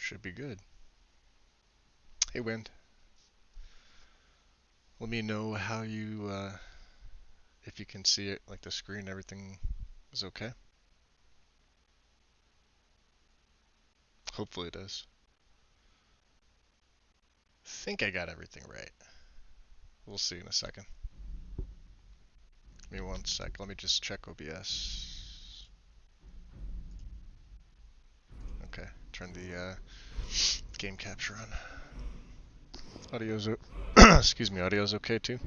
Should be good. Hey, Wind. Let me know how you, if you can see it, like the screen, everything is okay. Hopefully it is. Think I got everything right. We'll see in a second. Give me one sec. Let me just check OBS. Okay, turn the game capture on. Audio's excuse me, audio's okay too.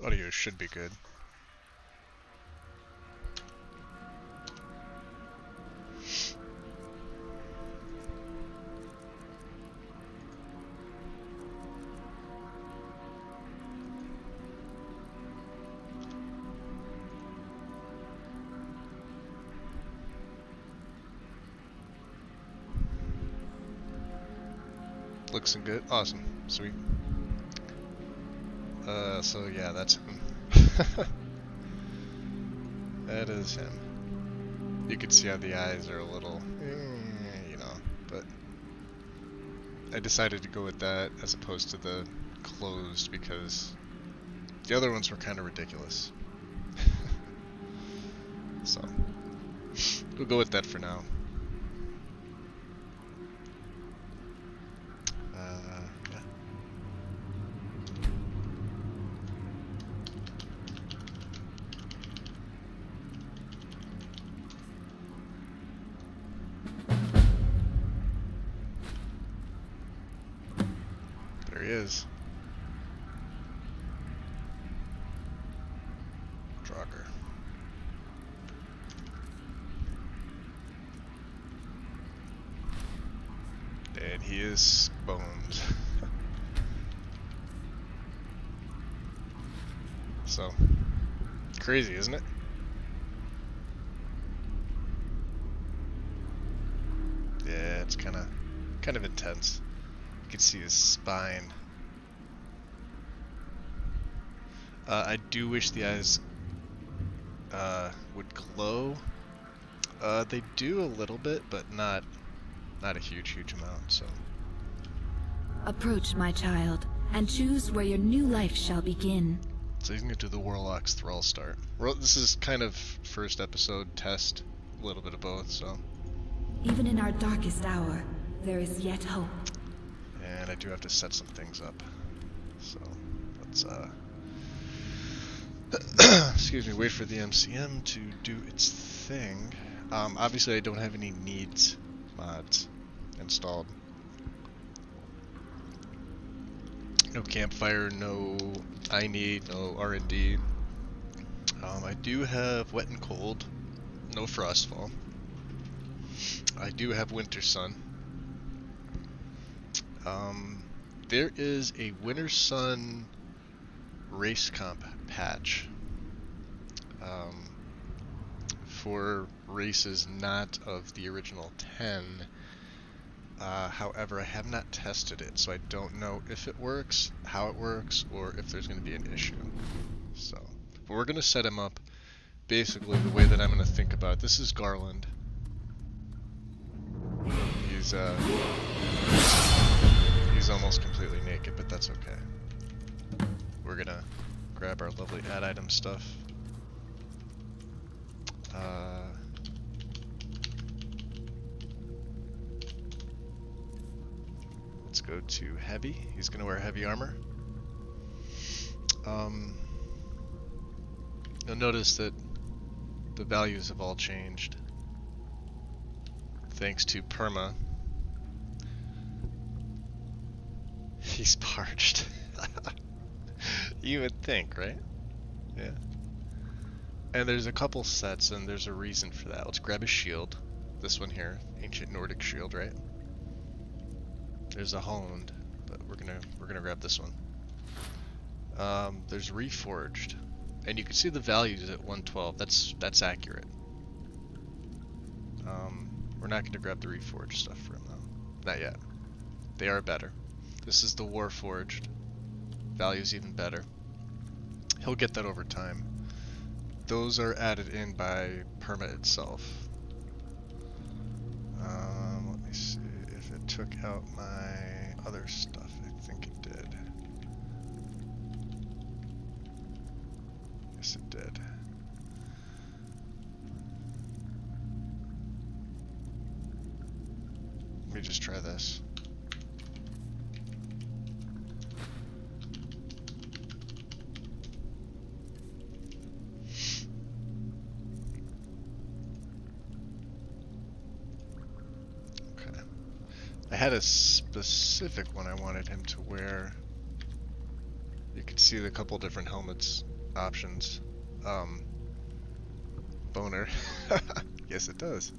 Audio should be good. Looks good. Awesome. Sweet. So yeah, that's him. That is him. You can see how the eyes are a little, you know, but I decided to go with that as opposed to the closed because the other ones were kind of ridiculous. So, we'll go with that for now. Yeah. There he is. Draugr. And he is boned. So, crazy, isn't it? Yeah, it's kind of intense. You can see his spine. I do wish the eyes would glow. They do a little bit, but not a huge amount. So. Approach, my child, and choose where your new life shall begin. So he's gonna do the Warlock's Thrall start. This is kind of first episode test, a little bit of both. So. Even in our darkest hour, there is yet hope. And I do have to set some things up. So let's excuse me, wait for the MCM to do its thing. Obviously I don't have any needs mods installed. No campfire, no I need, no R&D. I do have wet and cold, no frostfall. I do have winter sun. There is a winter sun race comp patch for races not of the original 10. However, I have not tested it, so I don't know if it works, how it works, or if there's going to be an issue. So, but we're going to set him up basically the way that I'm going to think about it. This is Garland. He's almost completely naked, but that's okay. We're going to grab our lovely add item stuff. Let's go to heavy. He's going to wear heavy armor. You'll notice that the values have all changed thanks to perma. He's parched. You would think, right? Yeah. And there's a couple sets, and there's a reason for that. Let's grab a shield. This one here, ancient Nordic shield, right? There's a Holland, but we're gonna grab this one. There's reforged, and you can see the values at 112. That's accurate. We're not gonna grab the reforged stuff for him though. Not yet. They are better. This is the Warforged. Value's even better. He'll get that over time. Those are added in by perma itself. Let me see if it took out my other stuff. I think it did. Yes, it did. Let me just try this. I had a specific one I wanted him to wear. You could see the couple different helmets options. Boner. Yes, it does.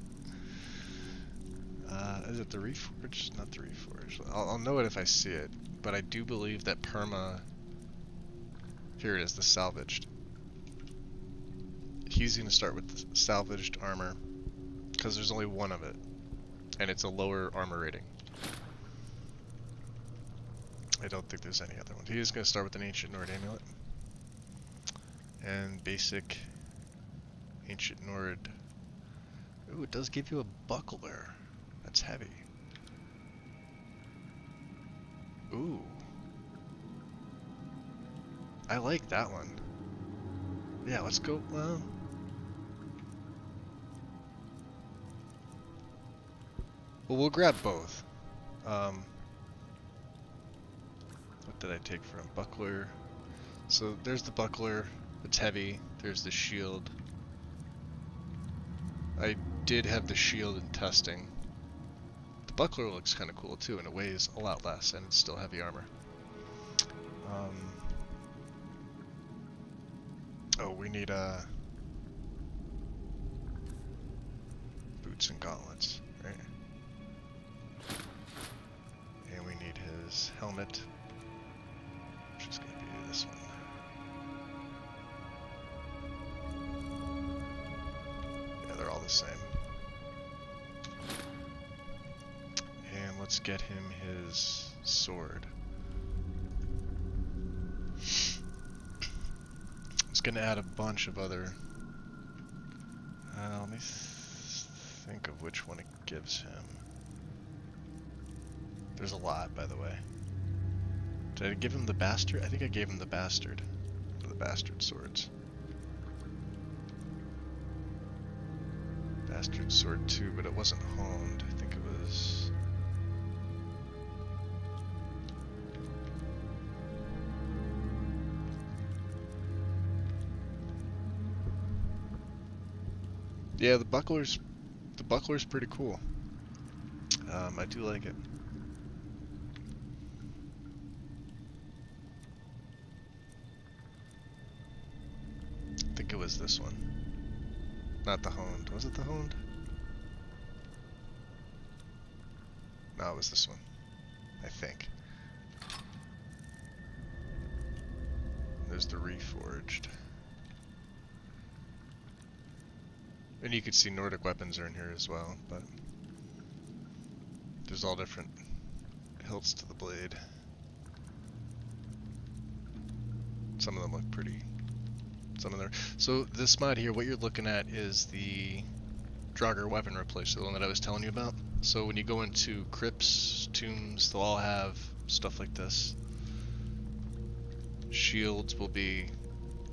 Is it the Reforged? Not the Reforged. I'll know it if I see it, but I do believe that perma... Here it is, the salvaged. He's going to start with the salvaged armor, because there's only one of it, and it's a lower armor rating. I don't think there's any other one. He is going to start with an Ancient Nord amulet. And basic Ancient Nord. Ooh, it does give you a buckler. That's heavy. Ooh. I like that one. Yeah, let's go. Well, we'll grab both. What did I take from buckler? So there's the buckler. It's heavy. There's the shield. I did have the shield in testing. The buckler looks kind of cool too, and it weighs a lot less, and it's still heavy armor. Oh, we need boots and gauntlets, right? And we need his helmet, which is going to be this one. Yeah, they're all the same. And let's get him his sword. It's going to add a bunch of other... let me think of which one it gives him. There's a lot, by the way. Did I give him the bastard? I think I gave him the bastard. The bastard swords. Bastard sword 2, but it wasn't honed. I think it was... Yeah, the buckler's pretty cool. I do like it. I think it was this one. Not the honed. Was it the honed? No, it was this one. I think. There's the reforged. And you can see Nordic weapons are in here as well, but there's all different hilts to the blade. Some of them look pretty. Some of them. So this mod here, what you're looking at is the Draugr weapon replacer, the one that I was telling you about. So when you go into crypts, tombs, they'll all have stuff like this. Shields will be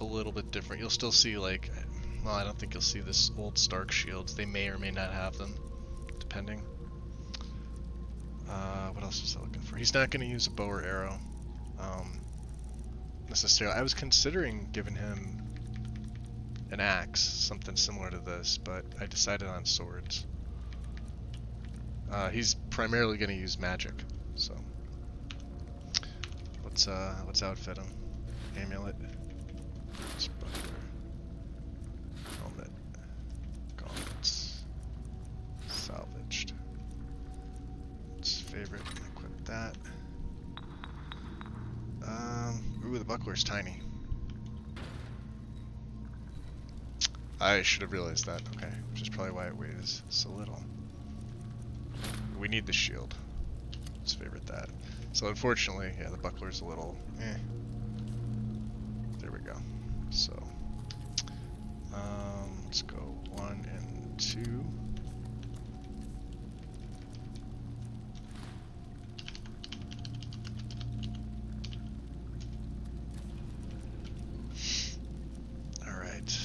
a little bit different. You'll still see like, well, I don't think you'll see this old Stark shields. They may or may not have them, depending. What else was I looking for? He's not going to use a bow or arrow, necessarily. I was considering giving him an axe, something similar to this, but I decided on swords. He's primarily going to use magic, so let's outfit him. Amulet, buckler, helmet, gauntlets, salvaged. Let's favorite and equip that. Ooh, the buckler's tiny. I should have realized that, okay, which is probably why it weighs so little. We need the shield. let's favorite that. So unfortunately, yeah, the buckler's a little eh. There we go. So let's go 1 and 2. All right.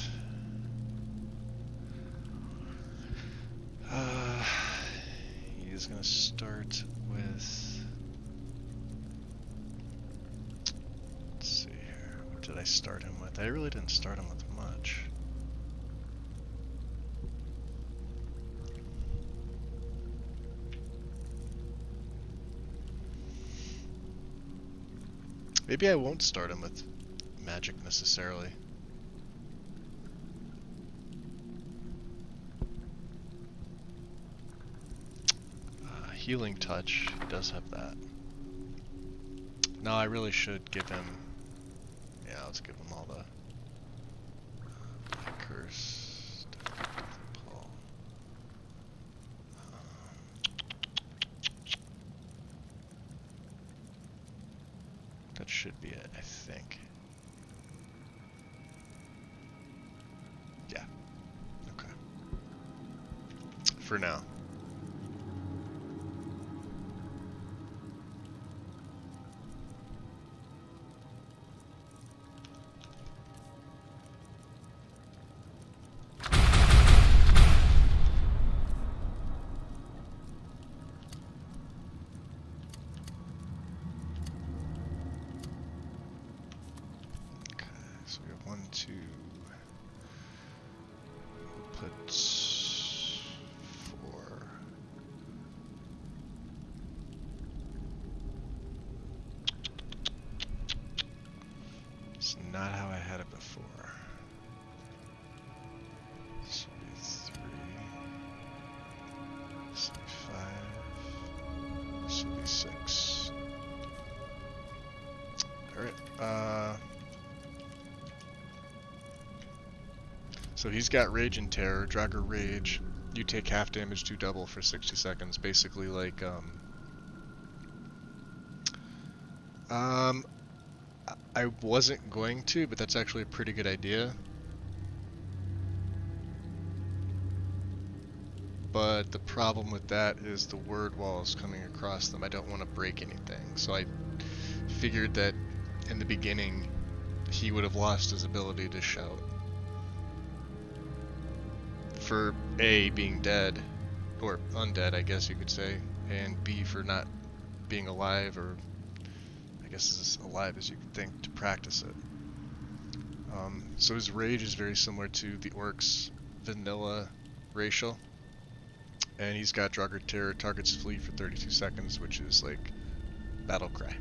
He is gonna start with. Let's see here. What did I start him with? I really didn't start him with much. Maybe I won't start him with magic necessarily. Healing touch, he does have that. No, I really should give him. Yeah, let's give him all the Black Curse, Paul. That should be it, I think. Yeah. Okay. For now. So we have 1, 2. We'll put 4. It's not how I had it before. This will be 3. This will be 5. This will be 6. Alright, so he's got Rage and Terror, Draugr Rage. You take half damage to double for 60 seconds. Basically like, I wasn't going to, but that's actually a pretty good idea. But the problem with that is the word wall is coming across them. I don't want to break anything. So I figured that in the beginning, he would have lost his ability to shout. For A, being dead, or undead, I guess you could say, and B, for not being alive, or I guess as alive as you could think, to practice it. So his rage is very similar to the orc's vanilla racial, and he's got Draugr Terror, targets flee for 32 seconds, which is like battle cry.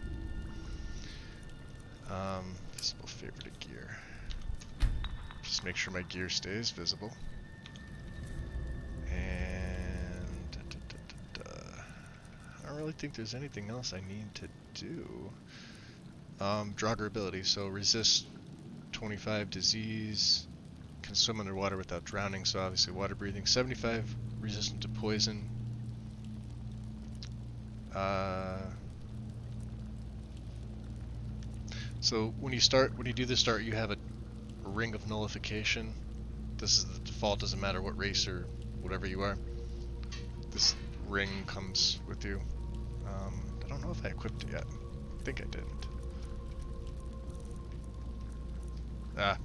Visible favorite gear. Just make sure my gear stays visible. And I don't really think there's anything else I need to do. Draugr ability, so resist 25 disease, can swim underwater without drowning, so obviously water breathing. 75 resistant to poison. So when you do the start, you have a ring of nullification. This is the default, doesn't matter what race or whatever you are. This ring comes with you. I don't know if I equipped it yet. I think I didn't.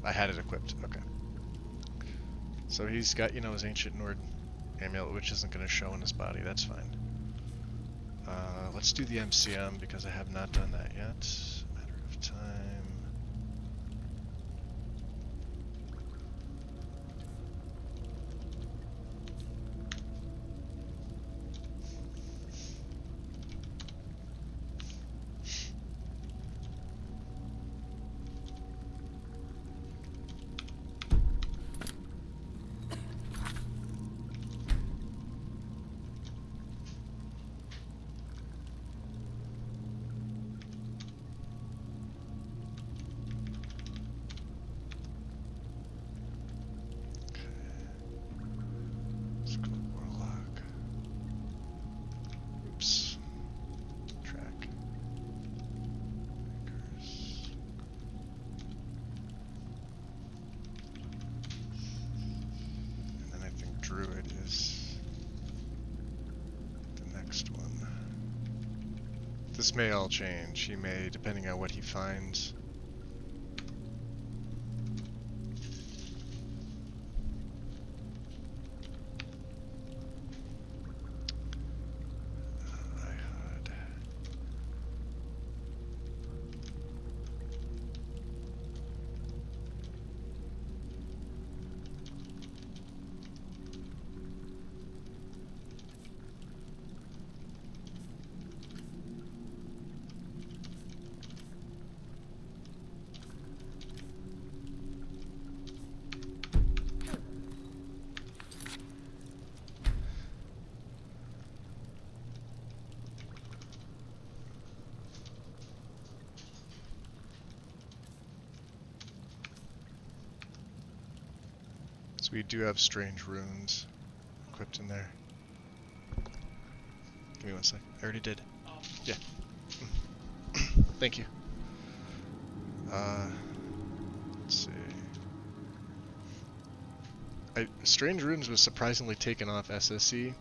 I had it equipped. Okay. So he's got, you know, his Ancient Nord amulet, which isn't going to show in his body. That's fine. Let's do the MCM because I have not done that yet. Matter of time. This may all change. He may, depending on what he finds. So we do have strange runes equipped in there. Give me 1 sec. I already did. Yeah. Thank you. Let's see. Strange runes was surprisingly taken off SSE,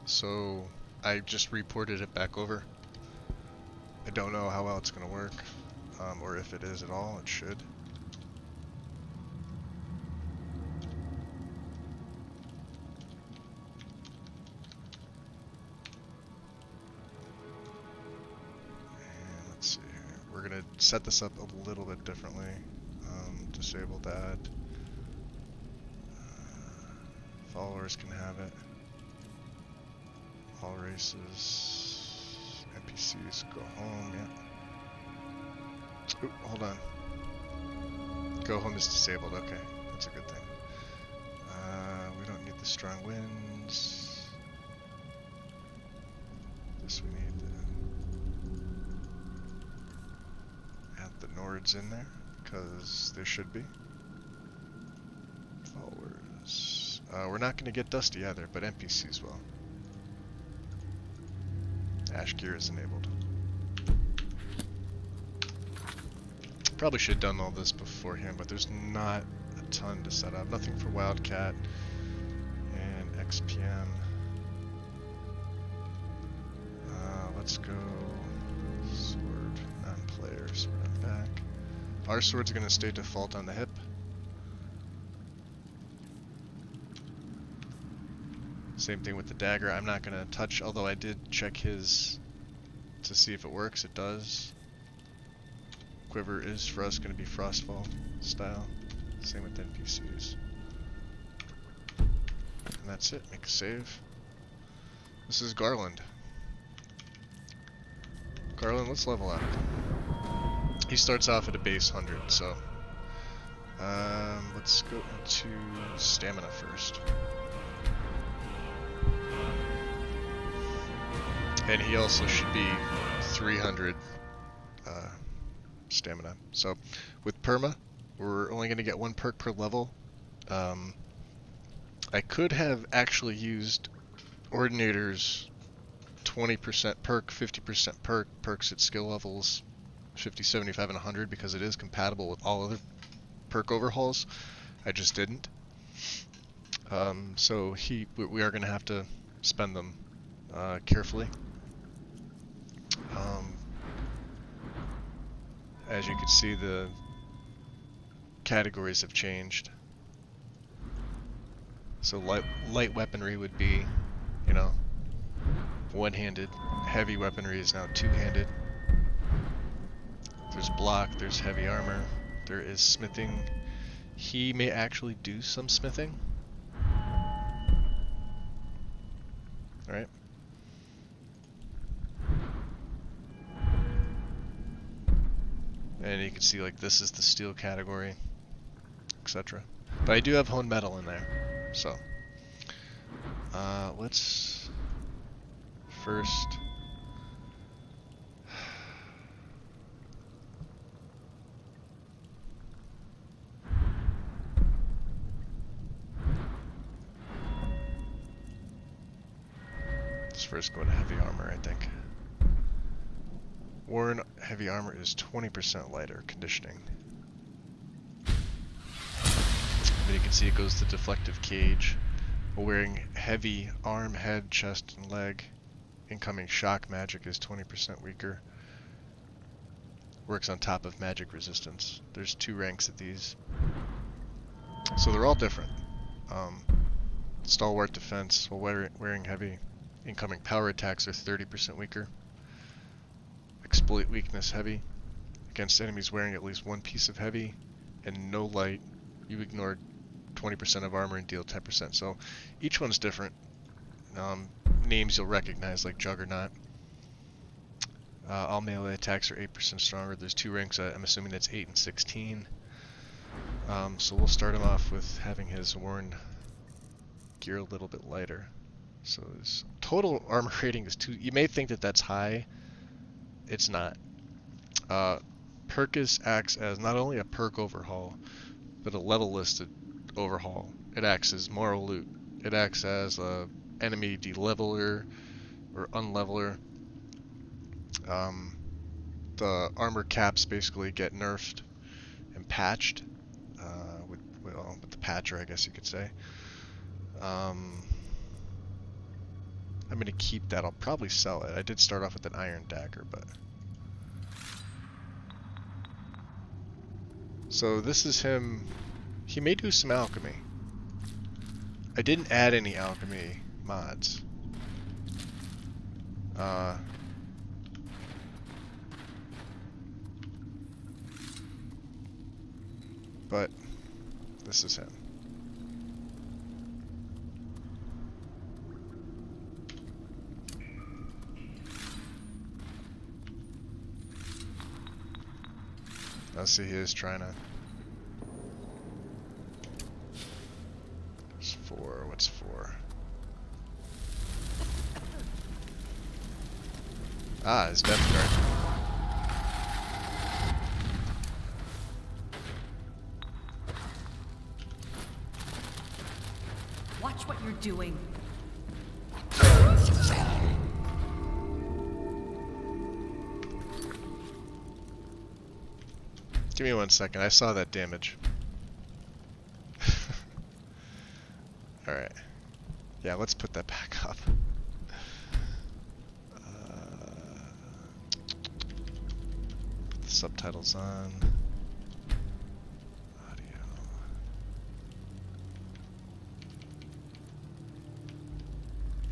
so I just reported it back over. I don't know how well it's going to work, or if it is at all. It should. Set this up a little bit differently. Disable that. Followers can have it. All races. NPCs go home, yeah. Oop, hold on. Go home is disabled, okay. That's a good thing. We don't need the strong winds. This we need the Nords in there, because there should be. Followers. We're not going to get Dusty either, but NPCs will. Ash Gear is enabled. Probably should have done all this beforehand, but there's not a ton to set up. Nothing for Wildcat and XPM. Let's go sword, non-player, sword on back. Our sword's going to stay default on the hip. Same thing with the dagger. I'm not going to touch, although I did check his to see if it works. It does. Quiver is for us going to be Frostfall style. Same with NPCs. And that's it. Make a save. This is Garland. Garland, let's level up. He starts off at a base 100, so let's go into stamina first. And he also should be 300 stamina. So with perma, we're only going to get 1 perk per level. I could have actually used Ordinator's 20% perk, 50% perk, perks at skill levels 50, 75, and 100 because it is compatible with all other perk overhauls. I just didn't. So we are going to have to spend them carefully. As you can see, the categories have changed. So light weaponry would be, you know, one-handed. Heavy weaponry is now two-handed. There's block, there's heavy armor, there is smithing. He may actually do some smithing. Alright. And you can see, like, this is the steel category, etc. But I do have honed metal in there, so let's first go to heavy armor, I think. Worn heavy armor is 20% lighter conditioning. Then you can see it goes to deflective cage. While wearing heavy arm, head, chest, and leg, incoming shock magic is 20% weaker. Works on top of magic resistance. There's 2 ranks of these. So they're all different. Stalwart defense while wearing heavy. Incoming power attacks are 30% weaker. Exploit weakness heavy. Against enemies wearing at least 1 piece of heavy and no light, you ignore 20% of armor and deal 10%. So each one's different. Names you'll recognize like Juggernaut. All melee attacks are 8% stronger. There's 2 ranks. I'm assuming that's 8 and 16. So we'll start him off with having his worn gear a little bit lighter. So his total armor rating is 2. You may think that that's high. It's not. Perkus acts as not only a perk overhaul, but a level listed overhaul. It acts as moral loot. It acts as a enemy deleveler or unleveler. The armor caps basically get nerfed and patched with the patcher, I guess you could say. I'm going to keep that. I'll probably sell it. I did start off with an iron dagger, but... So this is him. He may do some alchemy. I didn't add any alchemy mods. But this is him. Let's see, he is trying to... There's 4. What's 4? Ah, his death card. Watch what you're doing. Give me 1 second. I saw that damage. Alright. Yeah, let's put that back up. Put the subtitles on. Audio.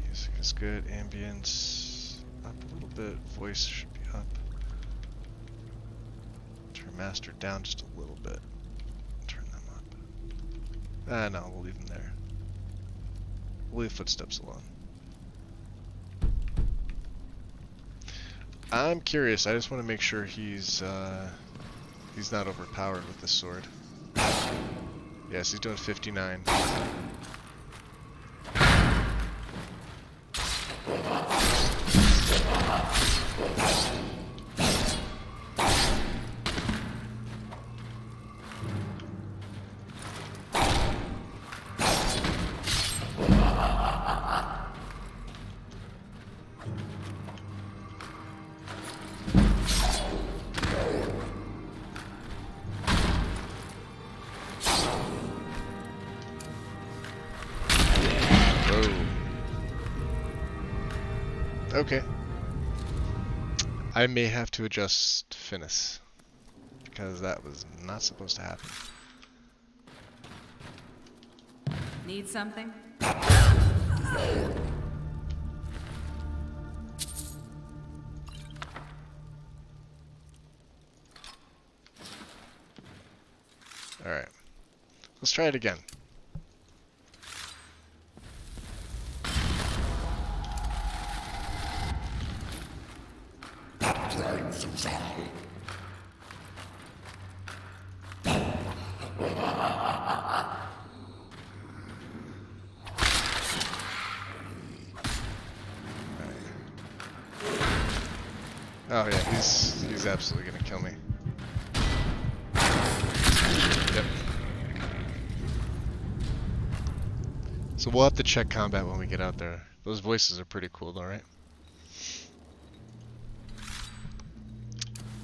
Music is good. Ambience up a little bit. Voice should be up. Master down just a little bit. Turn them up. No, we'll leave them there. We'll leave footsteps alone. I'm curious. I just want to make sure he's not overpowered with this sword. Yes, he's doing 59. Okay. I may have to adjust Finis, because that was not supposed to happen. Need something? Alright. Let's try it again. Oh yeah, he's absolutely gonna kill me. Yep. So we'll have to check combat when we get out there. Those voices are pretty cool though, right?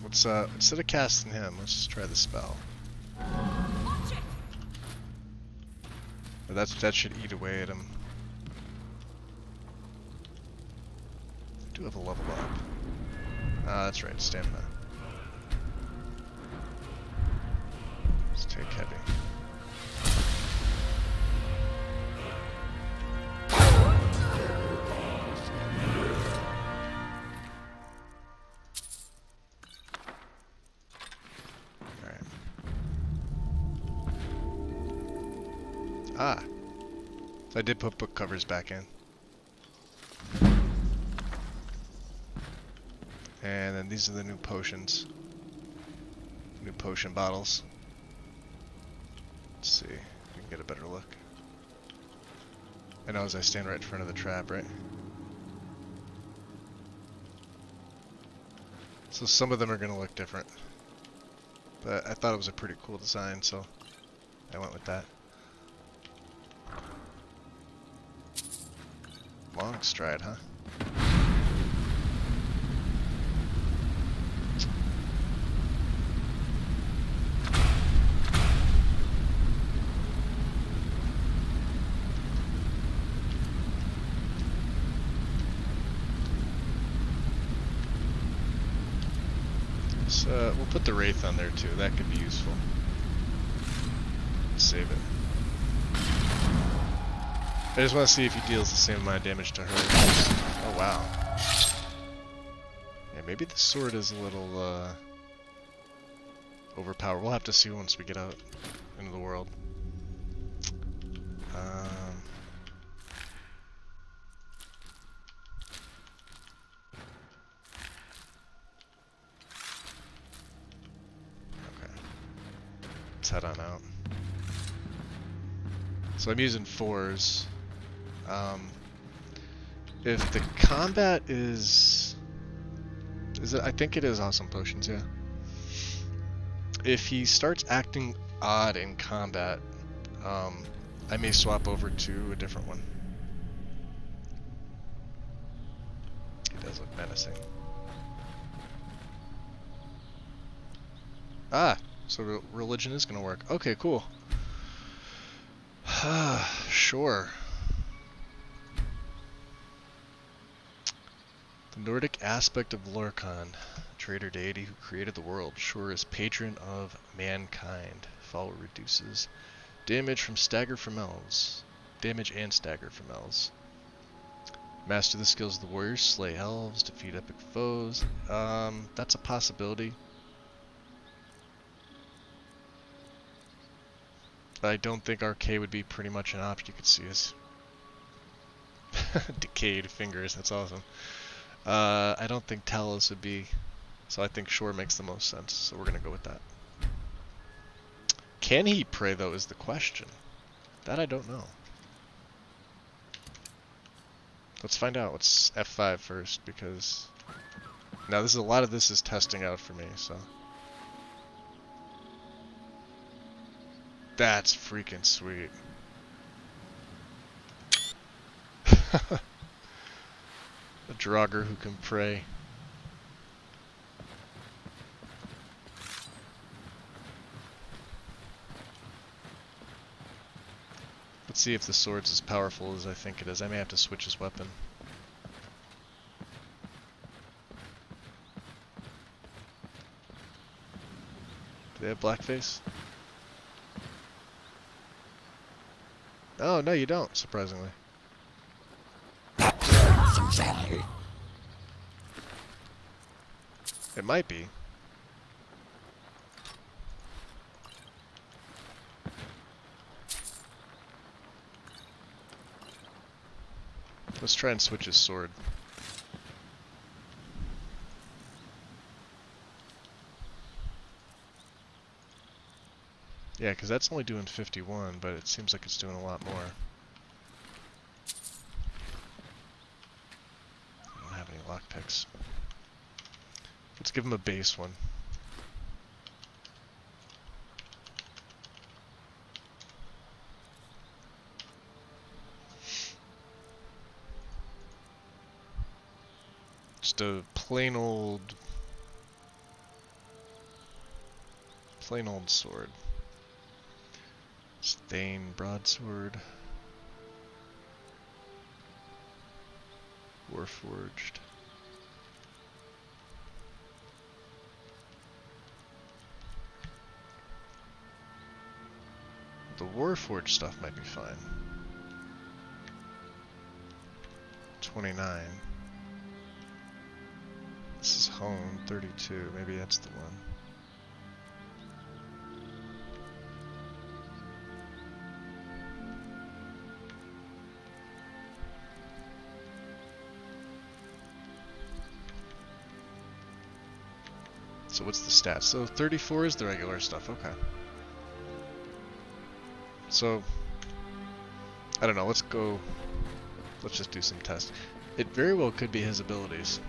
Let's instead of casting him, let's just try the spell. But that should eat away at him. do have a level up. Ah, that's right, stamina. Let's take heavy. Alright. Ah! So I did put book covers back in. And then these are the new potions. New potion bottles. Let's see if we can get a better look. I know as I stand right in front of the trap, right? So some of them are going to look different. But I thought it was a pretty cool design, so I went with that. Long stride, huh? We'll put the Wraith on there too. That could be useful. Let's save it. I just want to see if he deals the same amount of damage to her. Oh wow. Yeah, maybe the sword is a little overpowered. We'll have to see once we get out into the world. Let's head on out. So I'm using 4s. If the combat is it? I think it is awesome potions, yeah. If he starts acting odd in combat, I may swap over to a different one. He does look menacing. Ah! So religion is going to work. Okay, cool. Sure. The Nordic aspect of Lorcan, traitor deity who created the world. Shore is patron of mankind. Fall reduces damage from stagger from elves. Damage and stagger from elves. Master the skills of the warriors. Slay elves. Defeat epic foes. That's a possibility. I don't think RK would be pretty much an option. You could see his decayed fingers. That's awesome. I don't think Talos would be, so I think Shore makes the most sense. So we're gonna go with that. Can he pray though is the question. That I don't know. Let's find out. Let's F5 first because now this is a lot of this is testing out for me. So. That's freaking sweet. A Draugr who can pray. Let's see if the sword's as powerful as I think it is. I may have to switch his weapon. Do they have blackface? Oh, no, you don't, surprisingly. It might be. Let's try and switch his sword. Yeah, because that's only doing 51, but it seems like it's doing a lot more. I don't have any lockpicks. Let's give him a base one. Just a plain old sword. Stain broadsword. Warforged. The Warforged stuff might be fine. 29. This is home, 32. Maybe that's the one. So what's the stats? So 34 is the regular stuff, okay. So, I don't know, let's just do some tests. It very well could be his abilities.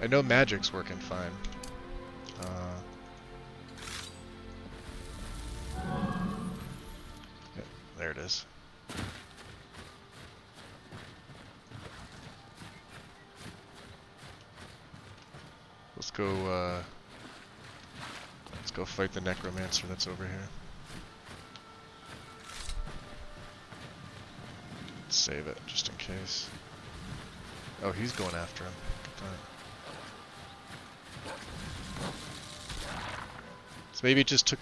I know magic's working fine. Yeah, there it is. Let's go fight the necromancer that's over here. Let's save it just in case. Oh, he's going after him. Good time. So maybe it just took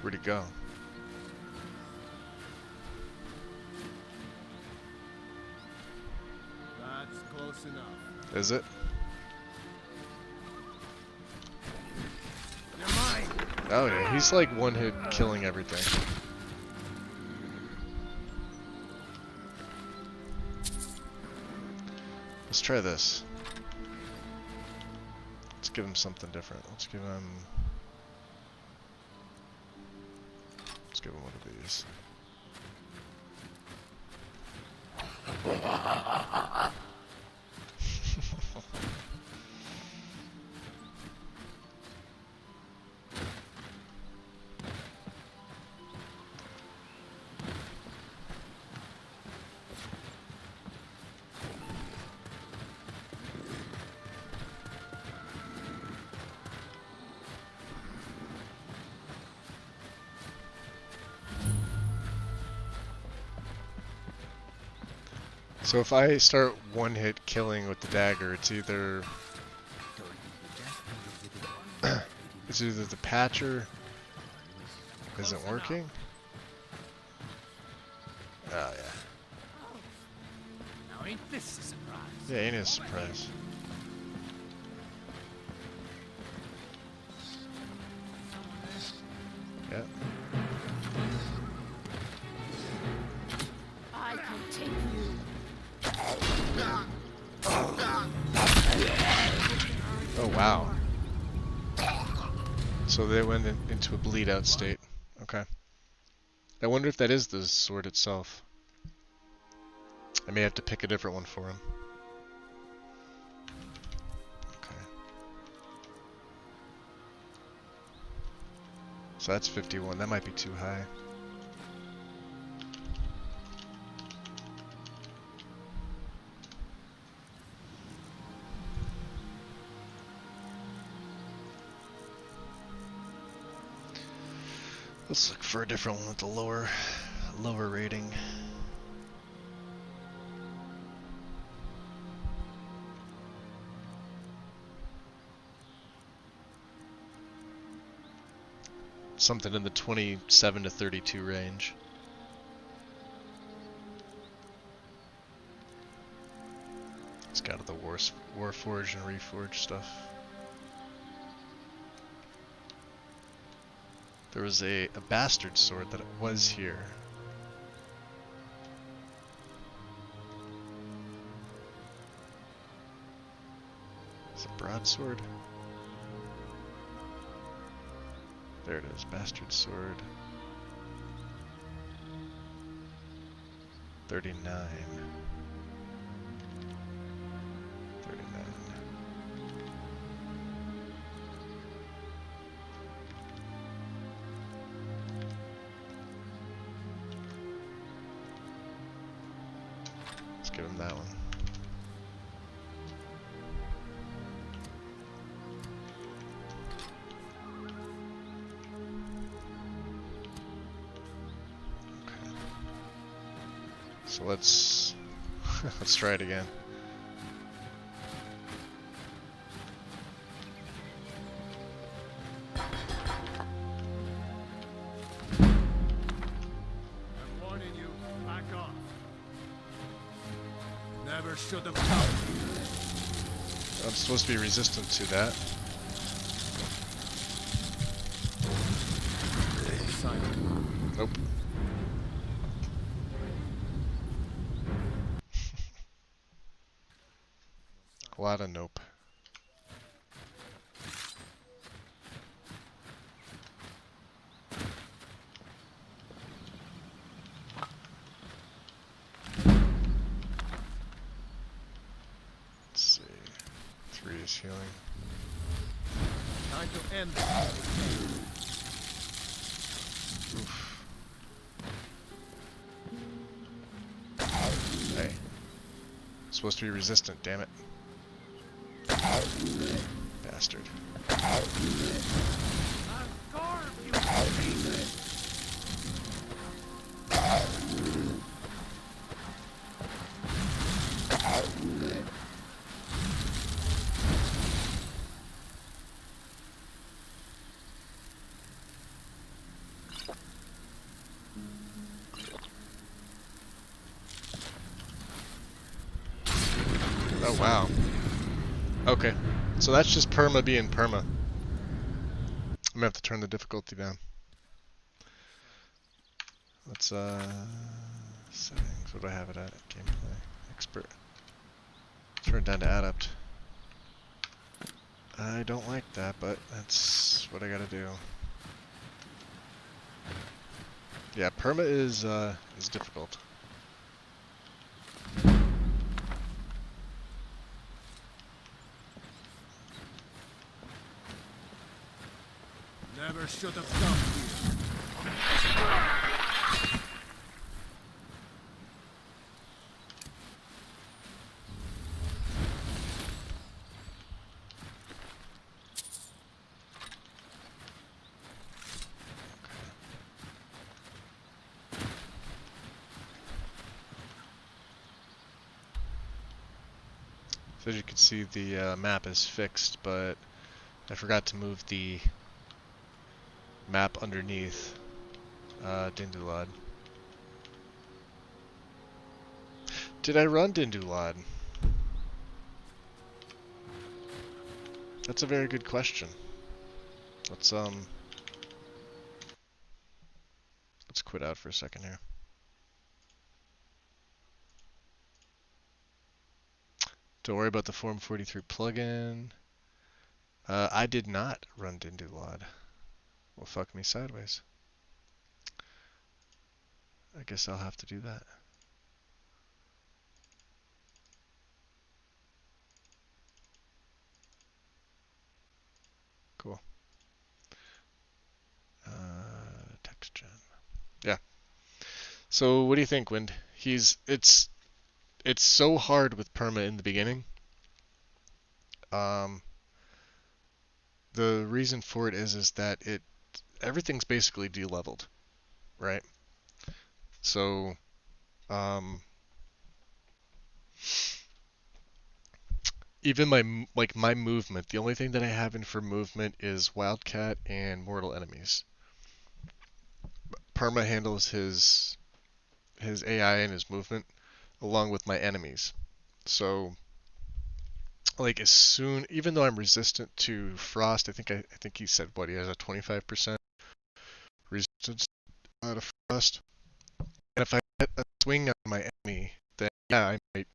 where'd he go? That's close enough. Is it? You're mine. Oh yeah, he's like one hit killing everything. Let's try this. Let's give him something different. Let's give him one of these. So if I start one-hit killing with the dagger, it's either the patcher isn't working. Oh yeah. Now ain't this a surprise? Yeah, ain't it a surprise? Yeah. I can take you. Oh wow. So they went into a bleed out state. Okay. I wonder if that is the sword itself. I may have to pick a different one for him. Okay. So that's 51. That might be too high. Let's look for a different one with a lower rating. Something in the 27 to 32 range. It's got the Warforged and Reforged stuff. There was a bastard sword that was here. It's a broadsword. There it is, bastard sword. 39. 39. Let's give him that one. So let's let's try it again. I'm warning you, back off. Never should have come. I'm supposed to be resistant to that. Nope. A lot of nope. Let's see. 3 is healing. Time to end. Oof. Hey. Supposed to be resistant, damn it. Bastard. Oh wow. Okay. So that's just perma being perma. I'm gonna have to turn the difficulty down. Let's settings. What do I have it at? Gameplay. Expert. Turn it down to adept. I don't like that, but that's what I gotta do. Yeah, perma is difficult. Never should have come here. So as you can see, the map is fixed, but I forgot to move the map underneath Dindulad. Did I run Dindulad? That's a very good question. Let's quit out for a second here. Don't worry about the Form 43 plugin. I did not run Dindulad. Well, fuck me sideways. I guess I'll have to do that. Cool. Text gen. Yeah. So what do you think, Wind? It's so hard with perma in the beginning. The reason for it is that everything's basically de-leveled, right? So even my movement, the only thing that I have in for movement is Wildcat and Mortal Enemies. Perma handles his AI and his movement along with my enemies. So like as soon, even though I'm resistant to frost, I think he said what he has a 25% resistance to frost. And if I get a swing on my enemy, then yeah, I might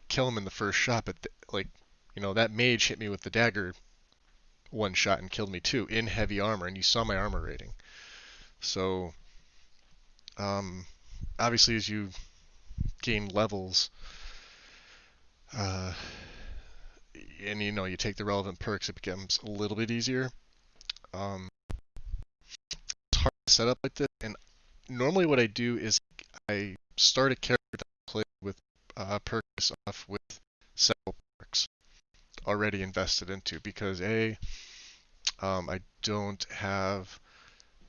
kill him in the first shot. But that mage hit me with the dagger one shot and killed me too in heavy armor, and you saw my armor rating. So obviously as you gain levels, and you take the relevant perks, it becomes a little bit easier. It's hard to set up like this, and normally what I do is I start a character that I play with perks off with several perks already invested into, because I don't have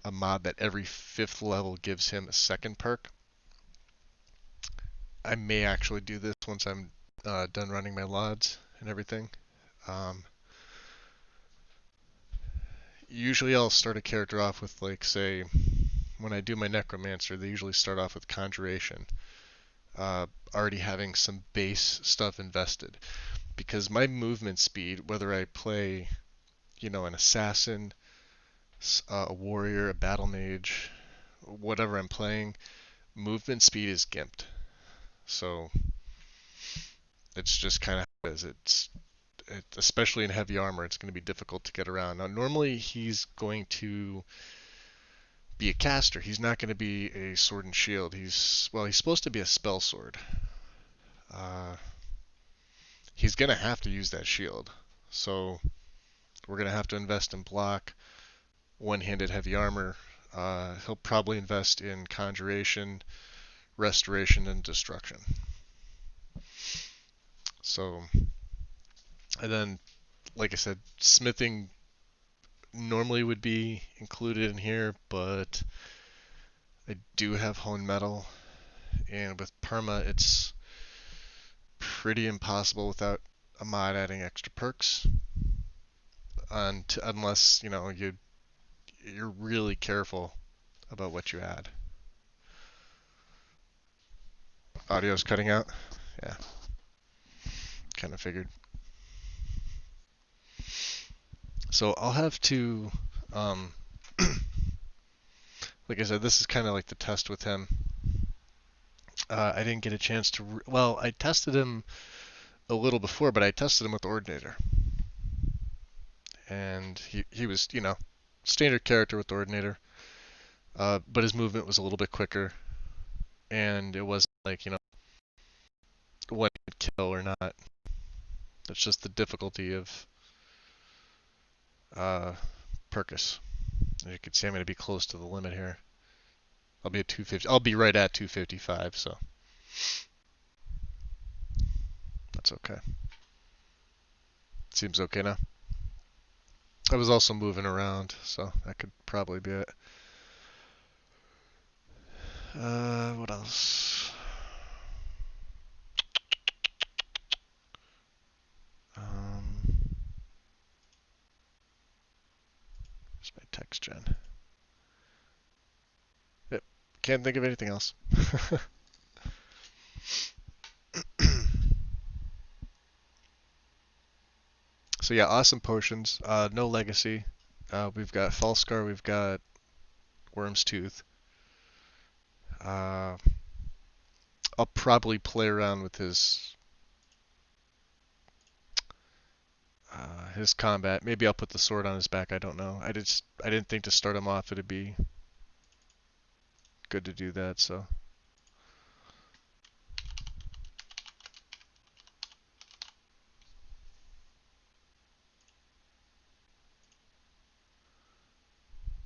a mod that every 5th level gives him a second perk. I may actually do this once I'm done running my LODs and everything. Usually I'll start a character off with, like, say, when I do my Necromancer, they usually start off with Conjuration, already having some base stuff invested. Because my movement speed, whether I play, an Assassin, a Warrior, a Battle Mage, whatever I'm playing, movement speed is gimped. So it's just kind of how it is. Especially in heavy armor, it's going to be difficult to get around. Now, normally he's going to be a caster. He's not going to be a sword and shield. He's supposed to be a spell sword. He's going to have to use that shield. So we're going to have to invest in block, one-handed heavy armor. He'll probably invest in conjuration, restoration, and destruction. So, and then, like I said, smithing normally would be included in here, but I do have honed metal, and with perma, it's pretty impossible without a mod adding extra perks, unless you're really careful about what you add. Audio's cutting out. Yeah, kind of figured. So I'll have to, like I said, this is kind of like the test with him. I didn't get a chance to, I tested him a little before, but I tested him with Ordinator. And he was, standard character with Ordinator. But his movement was a little bit quicker. And it wasn't like, one hit kill or not. That's just the difficulty of Percus. As you can see, I'm going to be close to the limit here. I'll be at 250. I'll be right at 255, so that's okay. Seems okay now. I was also moving around, so that could probably be it. What else? Where's my text gen? Yep, can't think of anything else. So yeah, awesome potions. No legacy. We've got Falscar. We've got Worm's Tooth. I'll probably play around with his combat. Maybe I'll put the sword on his back. I don't know. I didn't think to start him off it'd be good to do that. So.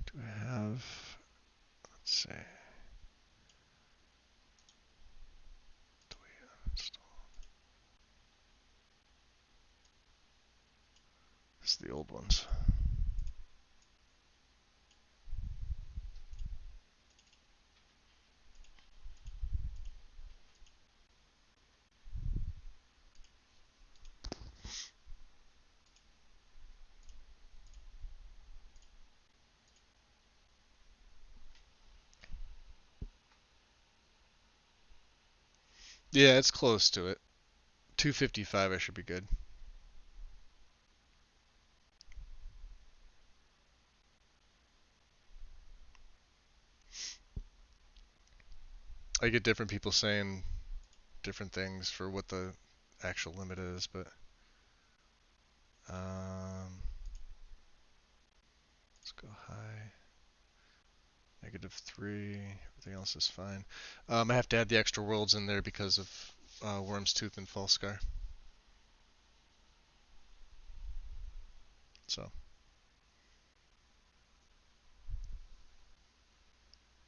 Do I have? Let's see. It's the old ones. Yeah, it's close to it. 255, I should be good. I get different people saying different things for what the actual limit is, but let's go high. -3. Everything else is fine. I have to add the extra worlds in there because of Worm's Tooth and Falscar. So.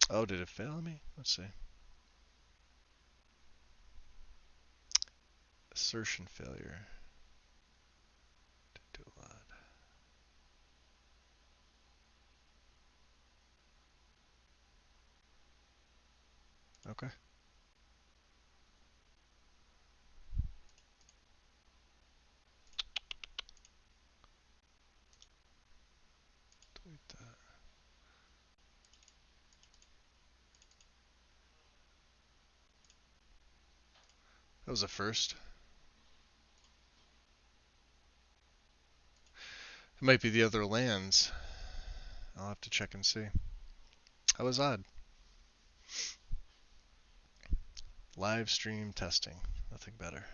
Oh, did it fail me? Let's see. Assertion failure. Do a lot. Okay. That was a first. It might be the other lands. I'll have to check and see. That was odd. Live stream testing. Nothing better.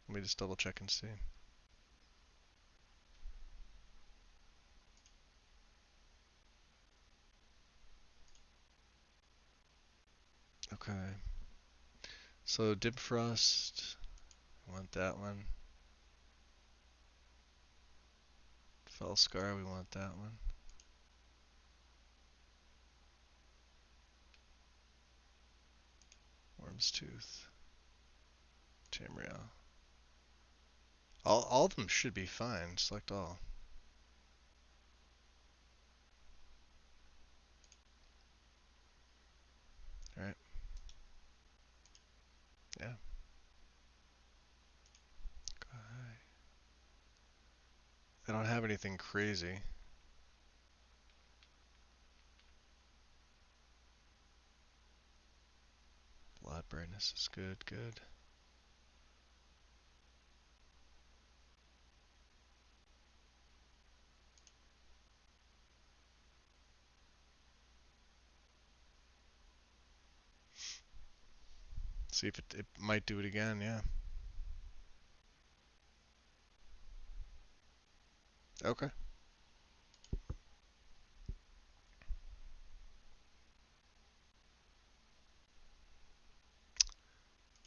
Let me just double check and see. Okay. So Dim Frost. I want that one. Fell Scar, we want that one. Worm's Tooth. Tamriel. All of them should be fine. Select all. Alright. Yeah. I don't have anything crazy. Blood brightness is good, good. See if it might do it again, yeah. Okay.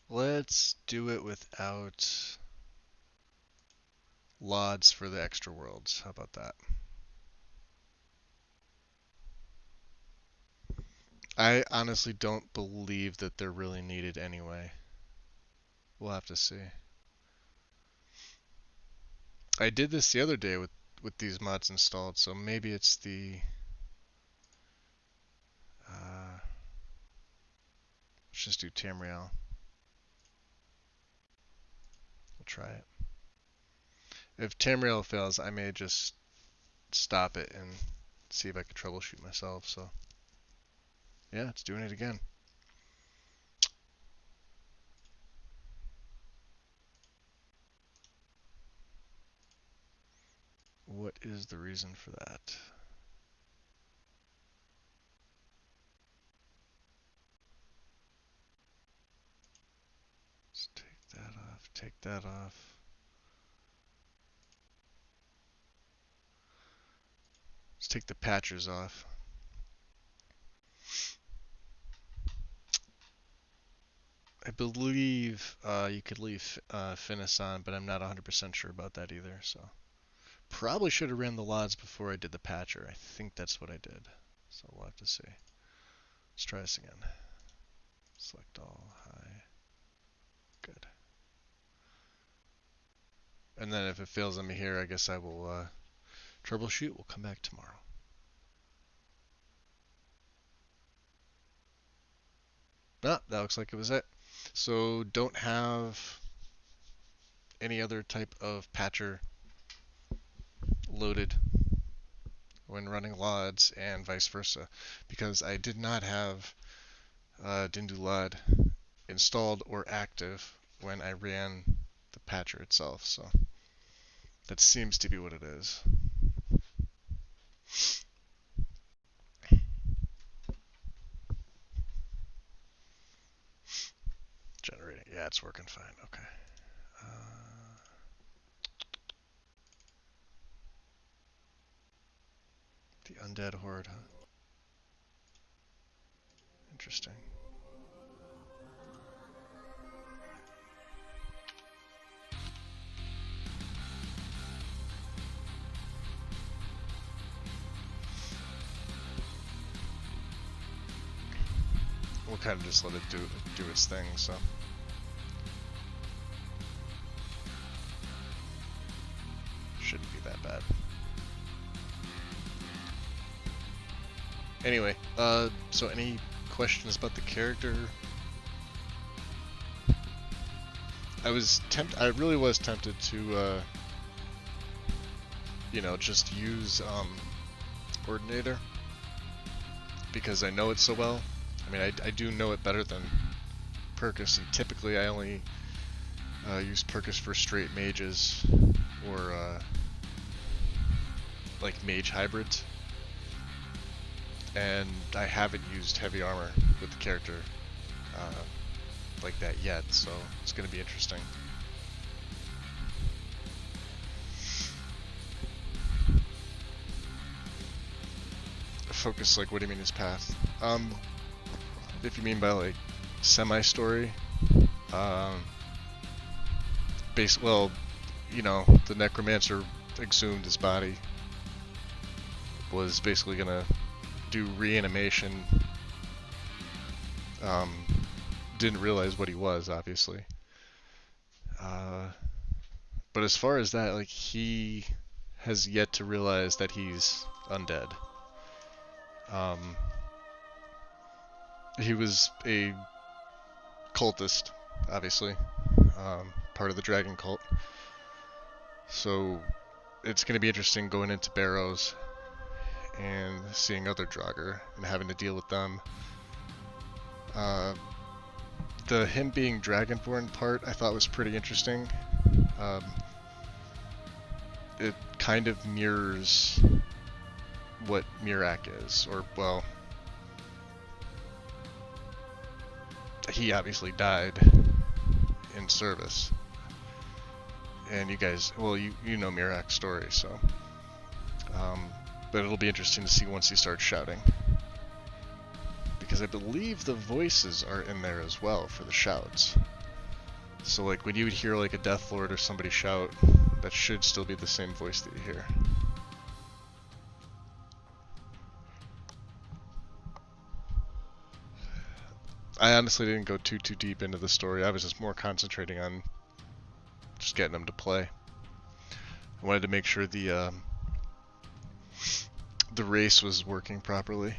Let's do it without LODs for the extra worlds. How about that? I honestly don't believe that they're really needed anyway. We'll have to see. I did this the other day with these mods installed, so maybe it's the... let's just do Tamriel. We'll try it. If Tamriel fails, I may just stop it and see if I can troubleshoot myself, so... yeah, it's doing it again. What is the reason for that? Let's take that off, take that off. Let's take the patchers off. I believe you could leave Finis on, but I'm not 100% sure about that either, so... probably should have ran the LODs before I did the patcher. I think that's what I did. So we'll have to see. Let's try this again. Select all, high. Good. And then if it fails on me here, I guess I will troubleshoot. We'll come back tomorrow. Ah, that looks like it was it. So don't have any other type of patcher loaded when running LODs and vice versa, because I did not have Dindu LOD installed or active when I ran the patcher itself, so that seems to be what it is. Generating, yeah, it's working fine, okay. The undead horde, huh? Interesting. We'll kind of just let it do its thing, so. Shouldn't be that bad. Anyway, so any questions about the character? I really was tempted to, you know, just use Coordinator, because I know it so well. I mean, I do know it better than Perkus, and typically I only use Percus for straight mages or like mage hybrids, and I haven't used heavy armor with the character like that yet, so it's going to be interesting. Focus, like, what do you mean his path? If you mean by like semi-story, well, you know, the necromancer exhumed his body, was basically gonna do reanimation. Didn't realize what he was, obviously. But as far as that, like, he has yet to realize that he's undead. He was a cultist, obviously, part of the dragon cult. So it's going to be interesting going into Barrows and seeing other Draugr and having to deal with them. The him being Dragonborn part I thought was pretty interesting. It kind of mirrors what Mirak is, or, well, he obviously died in service. And you guys, well, you know Mirak's story, so. But it'll be interesting to see once he starts shouting. Because I believe the voices are in there as well for the shouts. So, like, when you would hear, like, a Death Lord or somebody shout, that should still be the same voice that you hear. I honestly didn't go too deep into the story. I was just more concentrating on just getting them to play. I wanted to make sure the race was working properly.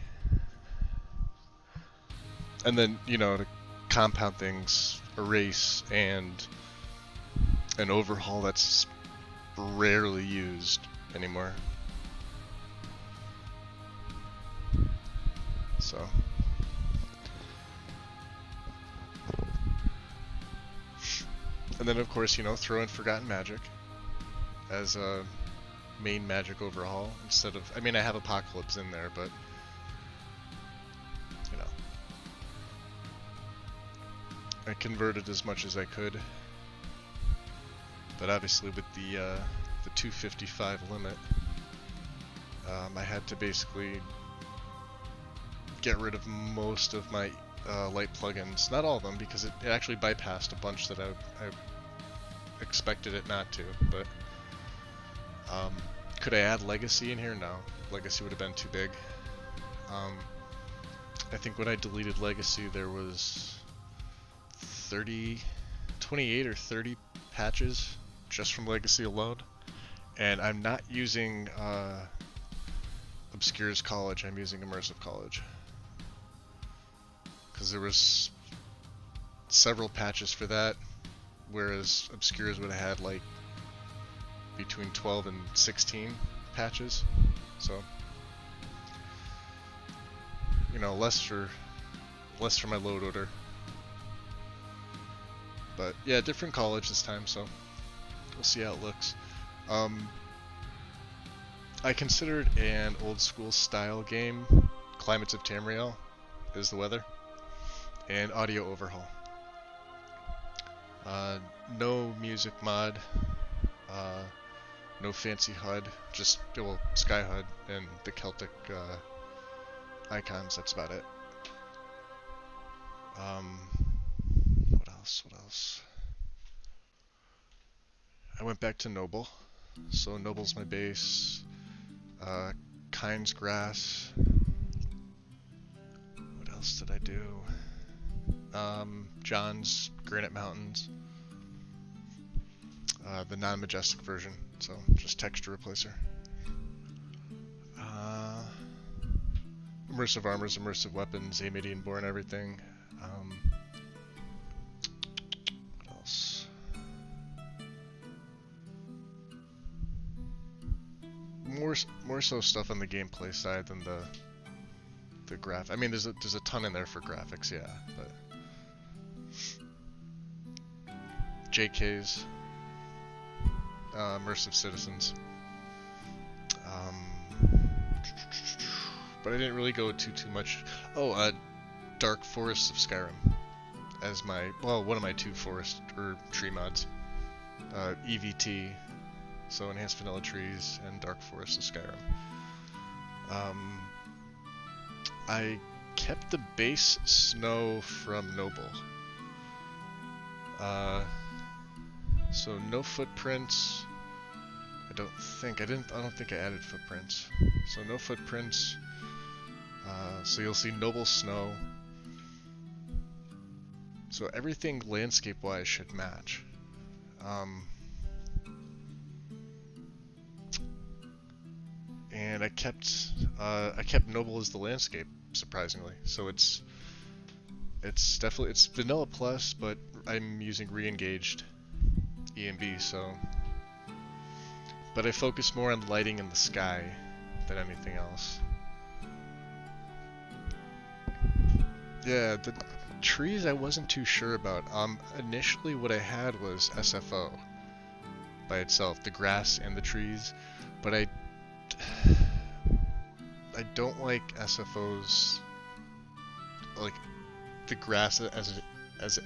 And then, you know, to compound things, a race and an overhaul that's rarely used anymore. So. And then, of course, you know, throw in Forgotten Magic as a main magic overhaul instead of, I mean, I have Apocalypse in there, but, you know, I converted as much as I could. But obviously with the 255 limit, I had to basically get rid of most of my light plugins. Not all of them, because it actually bypassed a bunch that I expected it not to, but could I add Legacy in here? No. Legacy would have been too big. I think when I deleted Legacy there was 28 or 30 patches just from Legacy alone, and I'm not using Obscure's College, I'm using Immersive College. Because there was several patches for that, whereas Obscure's would have had like between 12 and 16 patches. So, you know, less for my load order. But yeah, different college this time, so we'll see how it looks. I considered an old school style game. Climates of Tamriel is the weather. And audio overhaul. No music mod, no fancy HUD, just, well, Sky HUD and the Celtic icons, that's about it. What else? I went back to Noble. So Noble's my base. Kind's Grass. What else did I do? John's Granite Mountains, the non-majestic version, so just texture replacer. Immersive armors, immersive weapons, Amidian Born, everything. What else? More so stuff on the gameplay side than the graph. I mean, there's a ton in there for graphics, yeah, but JKs, immersive citizens. But I didn't really go too much. Oh, Dark Forests of Skyrim as my, well, one of my 2 forest or tree mods. EVT, so Enhanced Vanilla Trees, and Dark Forests of Skyrim. I kept the base snow from Noble. So no footprints. I don't think I added footprints. So no footprints. So you'll see Noble Snow. So everything landscape-wise should match. And I kept Noble as the landscape, surprisingly. So it's definitely, it's vanilla plus, but I'm using re-engaged EMB, so. But I focus more on lighting in the sky than anything else. Yeah, the trees I wasn't too sure about. Initially what I had was SFO by itself, the grass and the trees, but I don't like SFOs, like the grass as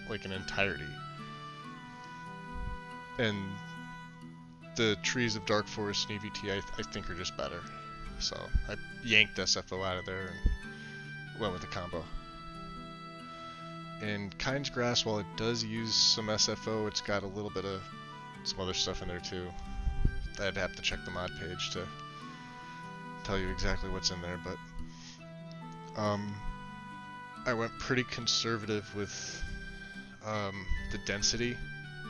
like an entirety, and the trees of Dark Forest and EVT I think are just better. So I yanked SFO out of there and went with the combo. And Kind's Grass, while it does use some SFO, it's got a little bit of some other stuff in there too. I'd have to check the mod page to tell you exactly what's in there, but I went pretty conservative with the density.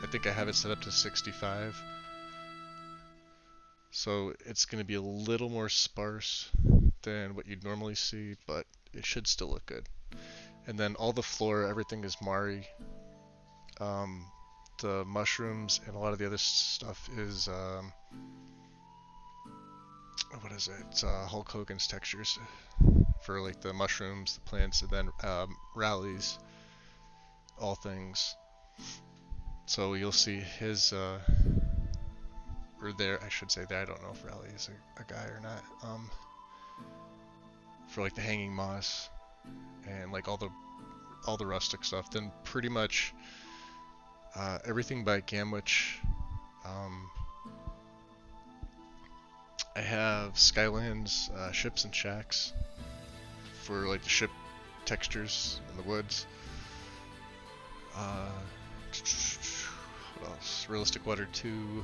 I think I have it set up to 65. So it's going to be a little more sparse than what you'd normally see, but it should still look good. And then all the floor, everything is Mari. The mushrooms and a lot of the other stuff is, what is it? It's Hulk Hogan's textures for like the mushrooms, the plants, and then rallies, all things. So you'll see his, or there, I should say there, I don't know if Rally is a guy or not, for like the hanging moss and like all the rustic stuff. Then pretty much everything by Gamwich. I have Skylands ships and shacks for like the ship textures in the woods. What else? Realistic Water 2.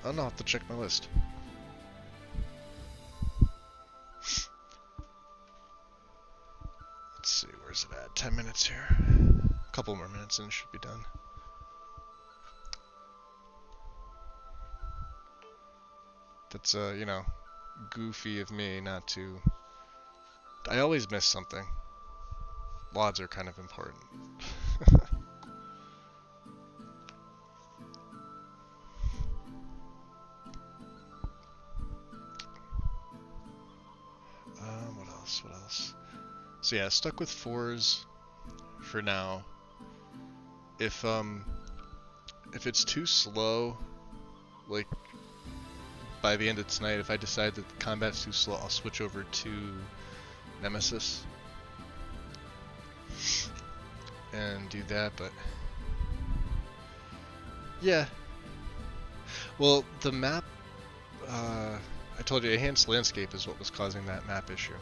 Oh no, I'll have to check my list. Let's see, where's it at? 10 minutes here. A couple more minutes and it should be done. That's, you know, goofy of me not to... I always miss something. WODs are kind of important. What else? So yeah, stuck with 4s for now. If it's too slow, like by the end of tonight, if I decide that the combat's too slow, I'll switch over to Nemesis and do that, but yeah. Well, the map, I told you, Enhanced Landscape is what was causing that map issue.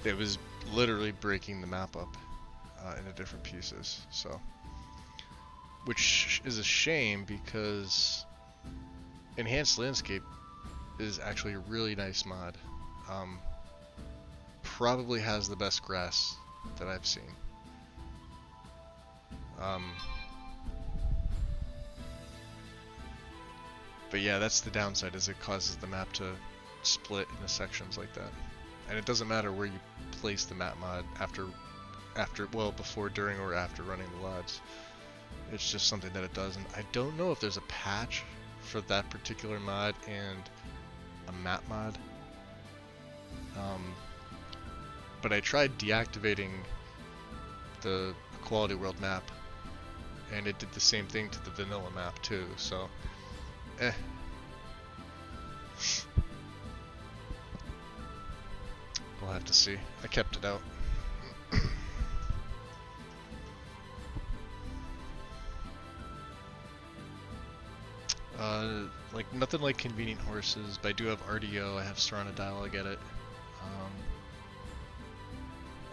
It was literally breaking the map up into different pieces, so, which is a shame because Enhanced Landscape is actually a really nice mod. Probably has the best grass that I've seen. But yeah, that's the downside, is it causes the map to split into sections like that. And it doesn't matter where you place the map mod well, before, during, or after running the LUDs. It's just something that it does, and I don't know if there's a patch for that particular mod and a map mod. But I tried deactivating the Quality World map, and it did the same thing to the vanilla map too, so we'll have to see. I kept it out. Like nothing like Convenient Horses, but I do have RDO, I have Serenadile, I get it.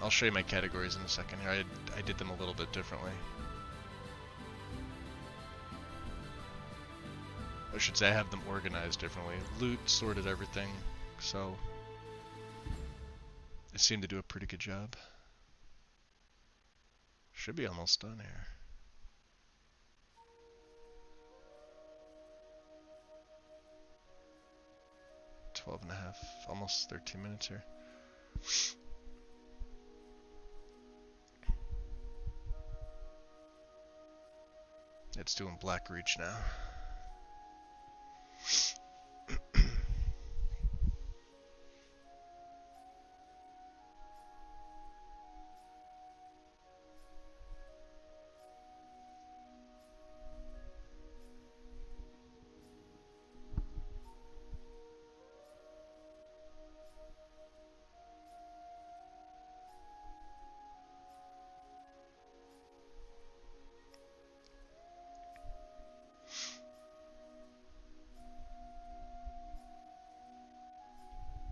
I'll show you my categories in a second here. I did them a little bit differently. I should say I have them organized differently. Loot sorted everything, so I seem to do a pretty good job. Should be almost done here. 12 and a half, almost 13 minutes here. It's doing Black Reach now.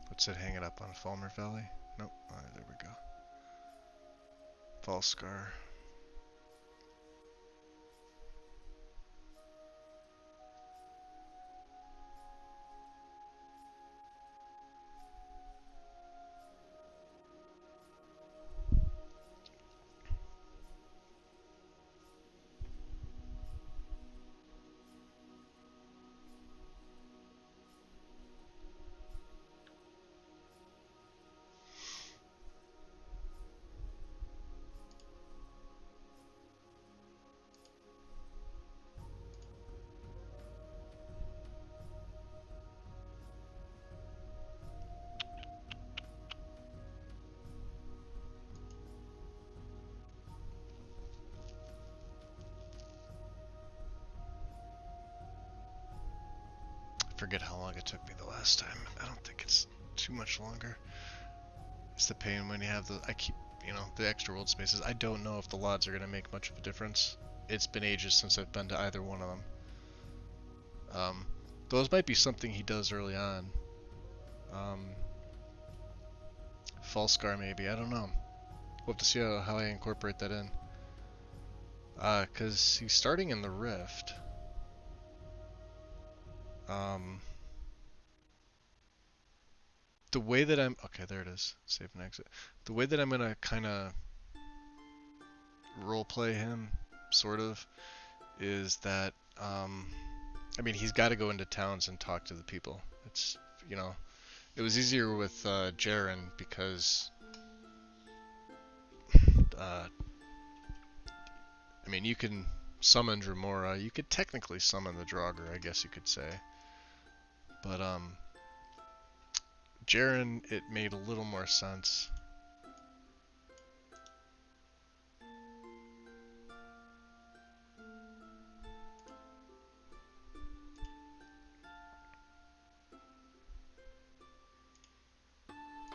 What's it hanging up on? Falmer Valley? Nope. Alright, there we go. Fall Scar. Forget how long it took me the last time. I don't think it's too much longer. It's the pain when you have the, I keep, you know, the extra world spaces. I don't know if the LODs are going to make much of a difference. It's been ages since I've been to either one of them. Those might be something he does early on. Fall Scar maybe, I don't know. We'll have to see how I incorporate that in. Cause he's starting in the Rift. The way that I'm, okay, there it is, save and exit. The way that I'm gonna kind of roleplay him, sort of, is that, I mean, he's got to go into towns and talk to the people. It's, you know, it was easier with Jaren because, I mean, you can summon Dremora, you could technically summon the Draugr, I guess you could say. But, Jaren, it made a little more sense.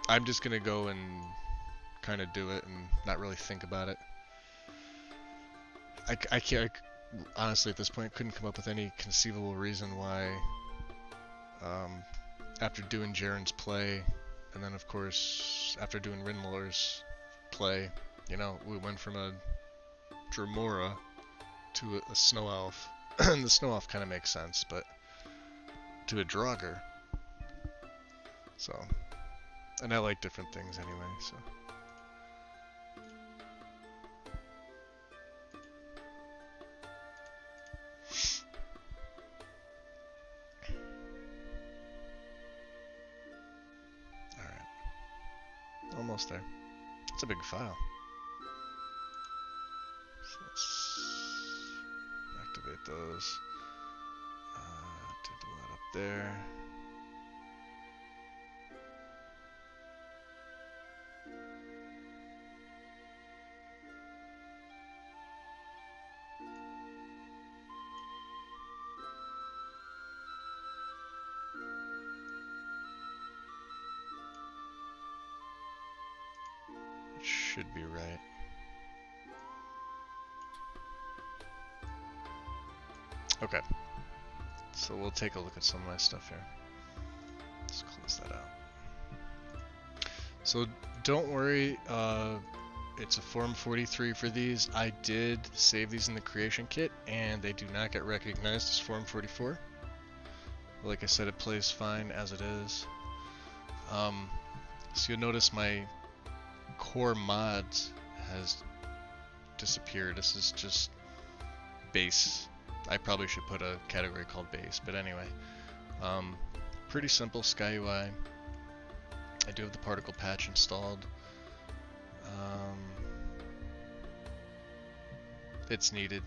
I'm just gonna go and kind of do it and not really think about it. I can't, honestly at this point, couldn't come up with any conceivable reason why, after doing Jaren's play, and then of course after doing Rinmuller's play, you know, we went from a Dremora to a Snow Elf. And the Snow Elf kind of makes sense, but to a Draugr. So, and I like different things anyway, so. Almost there. It's a big file. So let's activate those. Did a lot up there. should be right. Okay. So we'll take a look at some of my stuff here. Let's close that out. So don't worry, it's a Form 43 for these. I did save these in the creation kit, and they do not get recognized as Form 44. Like I said, it plays fine as it is. So you'll notice my core mods has disappeared. This is just base. I probably should put a category called base, but anyway. Pretty simple Sky UI. I do have the particle patch installed. It's needed.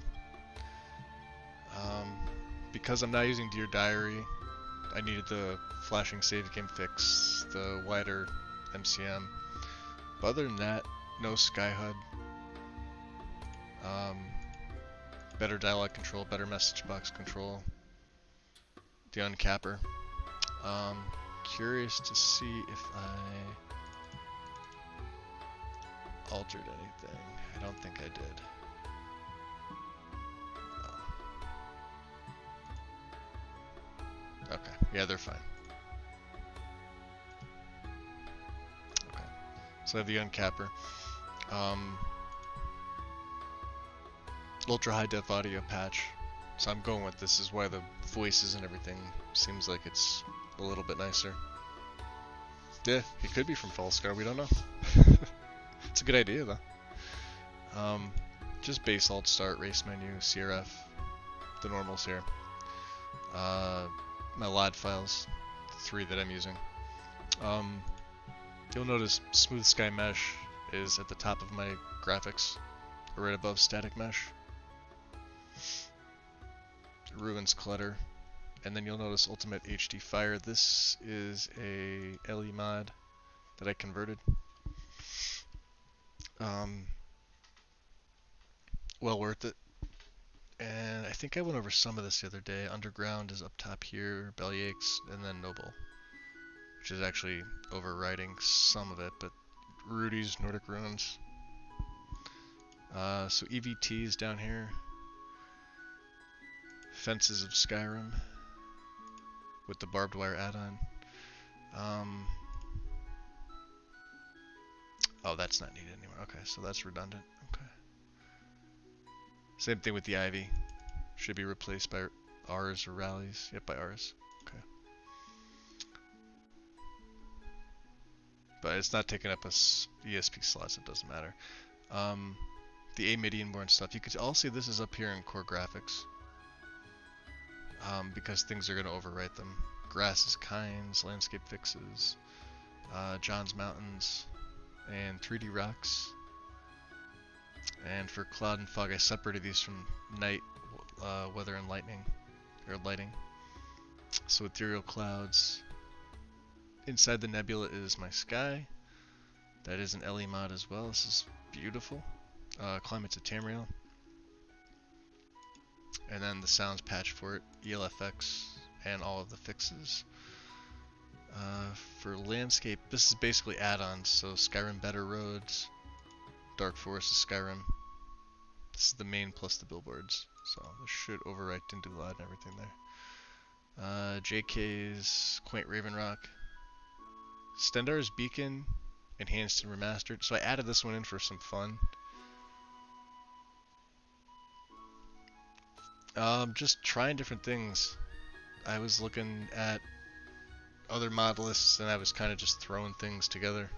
Because I'm not using Dear Diary, I needed the flashing save game fix, the wider MCM. But other than that, no Sky HUD. Better dialogue control, better message box control. The uncapper. Curious to see if I altered anything. I don't think I did. Oh. Okay, yeah, they're fine. Okay, so I have the uncapper. Ultra high def audio patch. So I'm going with this is why the voices and everything seems like it's a little bit nicer. Yeah, it could be from Falscar, we don't know. It's a good idea though. Just base alt start, race menu, CRF, the normals here. My LOD files, the 3 that I'm using. You'll notice Smooth Sky Mesh is at the top of my graphics, right above Static Mesh. Ruins Clutter, and then you'll notice Ultimate HD Fire. This is a LE mod that I converted. Well worth it. And I think I went over some of this the other day. Underground is up top here, Bellyaches, and then Noble, which is actually overriding some of it, but Rudy's Nordic Ruins. So EVT is down here. Fences of Skyrim with the barbed wire add-on. Oh, that's not needed anymore. Okay, so that's redundant. Okay. Same thing with the Ivy. Should be replaced by R's or Rallies. Yep, by R's. Okay. But it's not taking up a ESP slots, it doesn't matter. The A-Midian-born stuff. You could all see this is up here in core graphics. Because things are going to overwrite them. Grasses, Kinds, Landscape Fixes, John's Mountains, and 3D Rocks. And for Cloud and Fog, I separated these from Night, Weather, and Lightning, or Lighting. So Ethereal Clouds. Inside the nebula is my sky. That is an LE mod as well. This is beautiful. Climate's a Tamriel. And then the sounds patch for it, ELFX, and all of the fixes. For landscape, this is basically add-ons, so Skyrim Better Roads, Dark Forest is Skyrim. This is the main plus the billboards, so this should overwrite into LUD and everything there. JK's Quaint Raven Rock. Stendar's Beacon, enhanced and remastered, so I added this one in for some fun. Just trying different things. I was looking at other mod lists and I was kind of just throwing things together.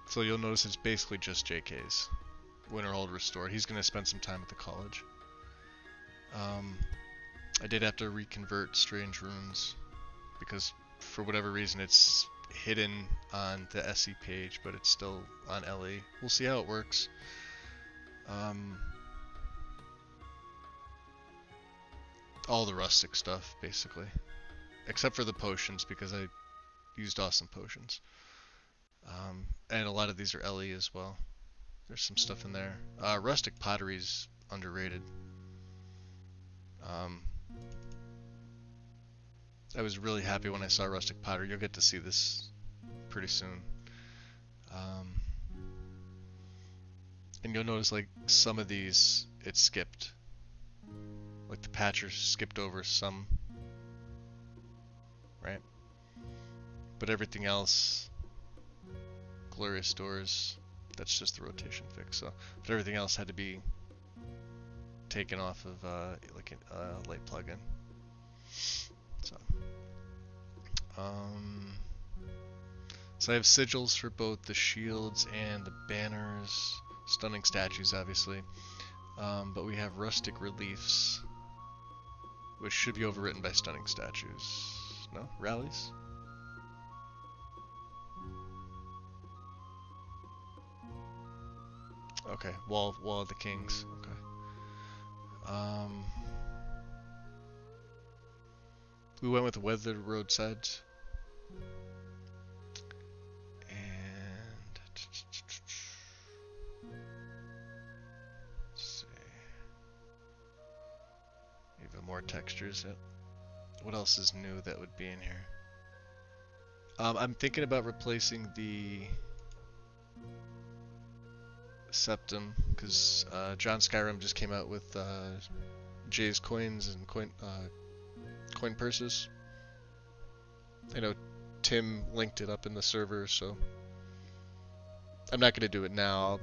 So you'll notice it's basically just JK's. Winterhold Restored. He's going to spend some time at the college. I did have to reconvert Strange Runes because for whatever reason it's hidden on the SE page, but it's still on LE. We'll see how it works. All the rustic stuff, basically. Except for the potions, because I used awesome potions. And a lot of these are LE as well. There's some stuff in there. Rustic pottery's underrated. I was really happy when I saw Rustic Potter. You'll get to see this pretty soon. And you'll notice like some of these it skipped. Like the patcher skipped over some, right? But everything else, Glorious Doors, that's just the rotation fix. So, but everything else had to be taken off of like a light plugin. So, so I have sigils for both the shields and the banners, stunning statues, obviously. But we have rustic reliefs, which should be overwritten by stunning statues. No? Rallies? Okay, Wall of the Kings. Okay. We went with Weathered Roadside. And let's see. Even more textures. What else is new that would be in here? I'm thinking about replacing the Septum, because John Skyrim just came out with Jay's coins and coin purses. I know Tim linked it up in the server, so I'm not gonna do it now.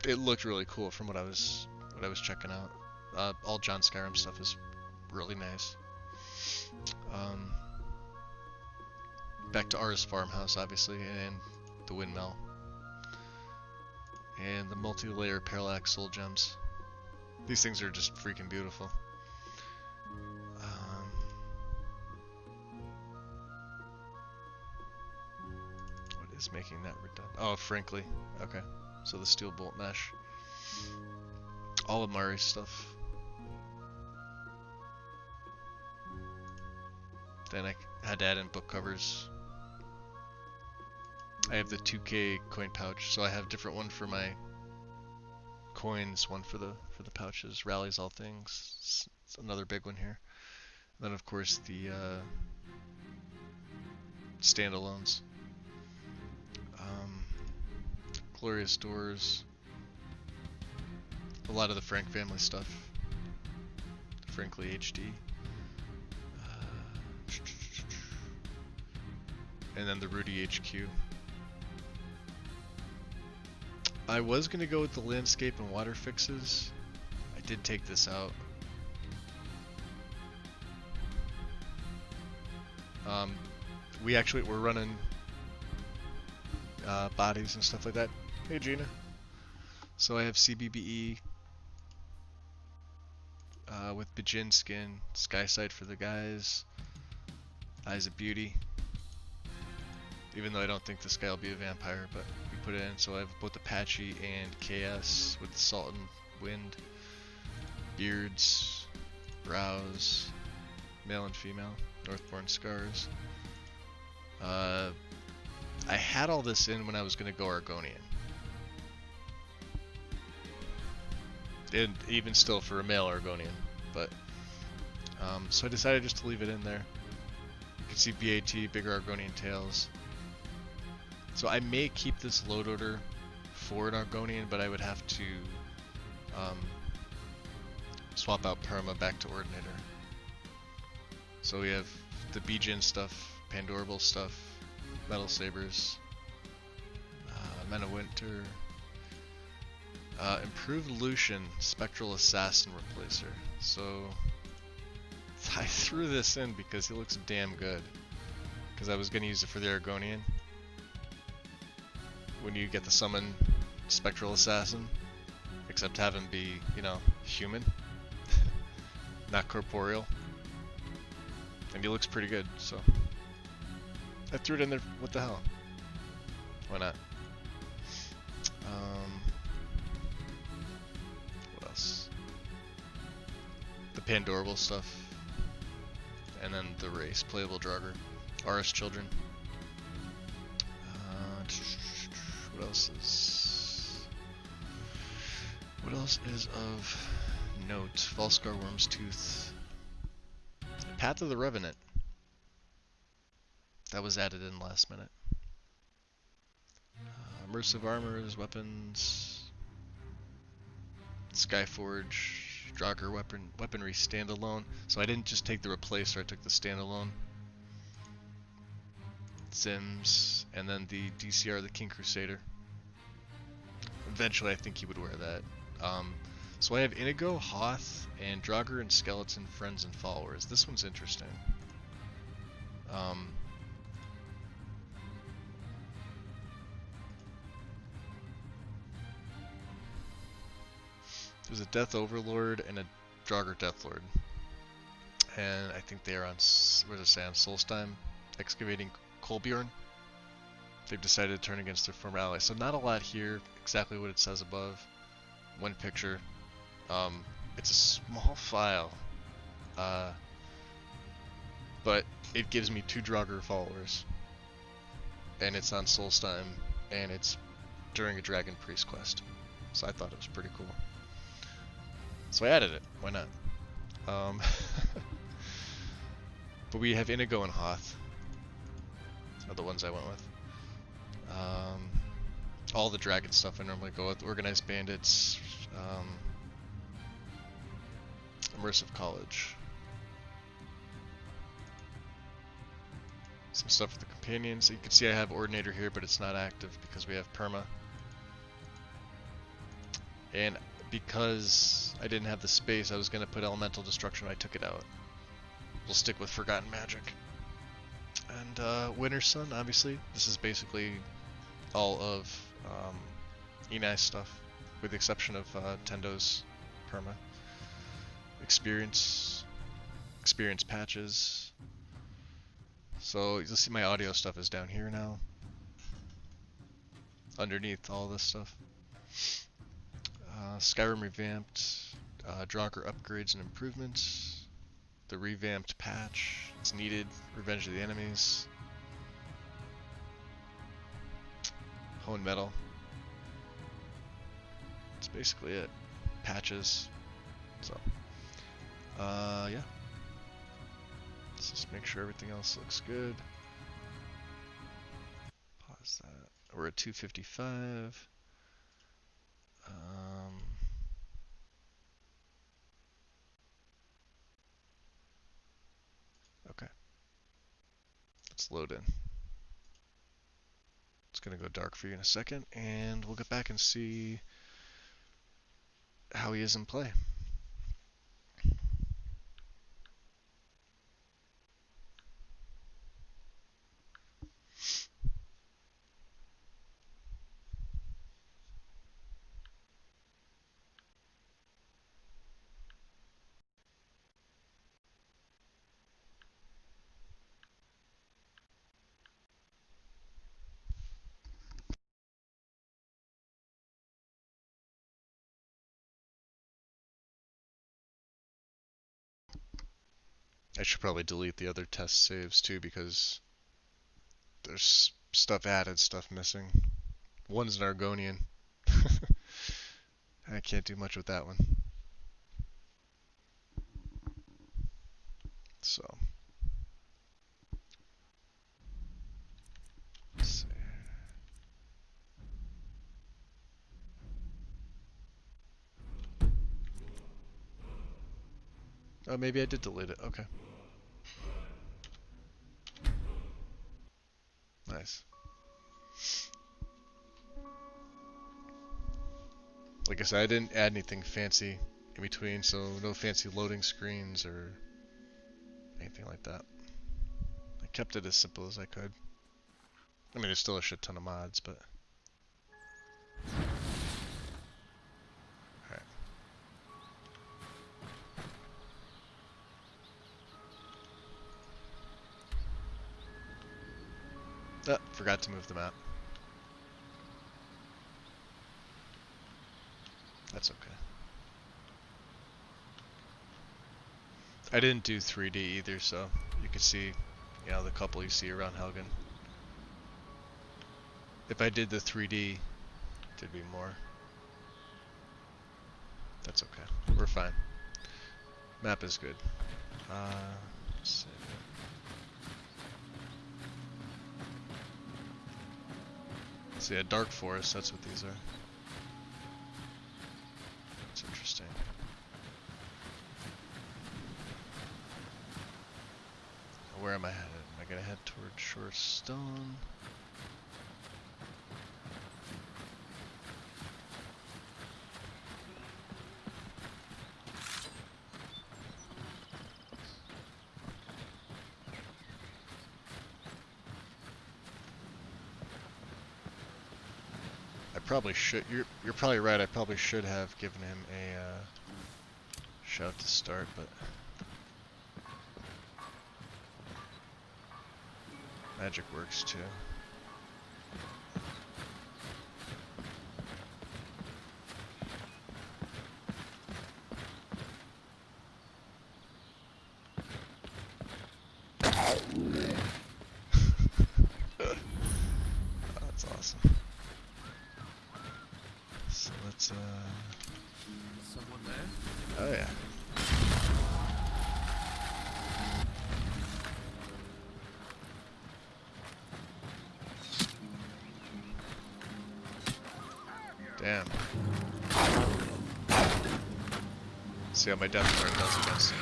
It looked really cool from what I was checking out. All John Skyrim stuff is really nice. Back to R's farmhouse, obviously, and the windmill. And the multi-layer parallax soul gems. These things are just freaking beautiful. What is making that redundant? Oh, frankly. Okay. So the steel bolt mesh. All of Mari's stuff. Then I had to add in book covers. I have the 2K coin pouch, so I have different one for my coins, one for the pouches. Rallies all things. It's another big one here. And then of course the standalones. Glorious Doors. A lot of the Frank family stuff. Frankly HD. And then the Rudy HQ. I was going to go with the landscape and water fixes. I did take this out. We're running bodies and stuff like that. Hey Gina. So I have CBBE with Bajin skin, Skyside for the guys, Eyes of Beauty. Even though I don't think this guy will be a vampire, but we put it in. So I have both Apache and KS with Salt and Wind, beards, brows, male and female, Northbourne scars. I had all this in when I was going to go Argonian. And even still for a male Argonian. But, so I decided just to leave it in there. You can see BAT, bigger Argonian tails. So I may keep this load order for an Argonian, but I would have to swap out Perma back to Ordinator. So we have the Bijin stuff, Pandorable stuff, Metal Sabers, Men of Winter, Improved Lucian, Spectral Assassin Replacer. So I threw this in because he looks damn good. Because I was going to use it for the Argonian. When you get the summon Spectral Assassin, except have him be, you know, human, not corporeal. And he looks pretty good, so I threw it in there. What the hell? Why not? What else? The Pandorable stuff, and then the race, playable Draugr, RS Children. What else is of note? Falscar Worm's Tooth. Path of the Revenant. That was added in last minute. Immersive armors, weapons, Skyforge, Draugr weaponry standalone. So I didn't just take the replacer, I took the standalone. Sims, and then the DCR, the King Crusader. Eventually I think he would wear that. So I have Inigo, Hoth, and Draugr and Skeleton, Friends and Followers. This one's interesting. There's a Death Overlord and a Draugr Deathlord. And I think they are on, what does it say, on Solstheim, excavating Kolbjorn. They've decided to turn against their former ally. So not a lot here, exactly what it says above. One picture. It's a small file. But it gives me 2 Draugr followers. And it's on Solstheim, and it's during a Dragon Priest quest. So I thought it was pretty cool. So I added it. Why not? But we have Inigo and Hoth. Are the ones I went with. All the dragon stuff I normally go with. Organized Bandits. Immersive College. Some stuff for the companions. You can see I have Ordinator here, but it's not active because we have Perma. And because I didn't have the space, I was going to put Elemental Destruction. I took it out. We'll stick with Forgotten Magic. And Winter Sun, obviously. This is basically all of Enai's stuff, with the exception of Tendo's Perma. Experience patches. So you'll see my audio stuff is down here now. Underneath all this stuff. Skyrim revamped, Draugr upgrades and improvements. The revamped patch, it's needed. Revenge of the Enemies. Hone Metal. That's basically it. Patches. So, yeah. Let's just make sure everything else looks good. Pause that. We're at 255. Okay. Let's load in. It's gonna go dark for you in a second, and we'll get back and see how he is in play. I should probably delete the other test saves too, because there's stuff added, stuff missing. One's an Argonian. I can't do much with that one. So, let's see. Oh, maybe I did delete it. Okay. Nice. Like I said, I didn't add anything fancy in between, so no fancy loading screens or anything like that. I kept it as simple as I could. I mean, there's still a shit ton of mods, but... Alright. Ah, forgot to move the map. That's okay. I didn't do 3D either, so you can see, you know, the couple you see around Helgen. If I did the 3D, there'd be more. That's okay. We're fine. Map is good. Save it. So yeah, dark forest, that's what these are. That's interesting. Where am I headed? Am I gonna head toward Shore Stone? I probably should. You're probably right. I probably should have given him a shout to start, but magic works too. That's awesome. So let's Someone there? oh yeah. Damn. See how my death turn does against him.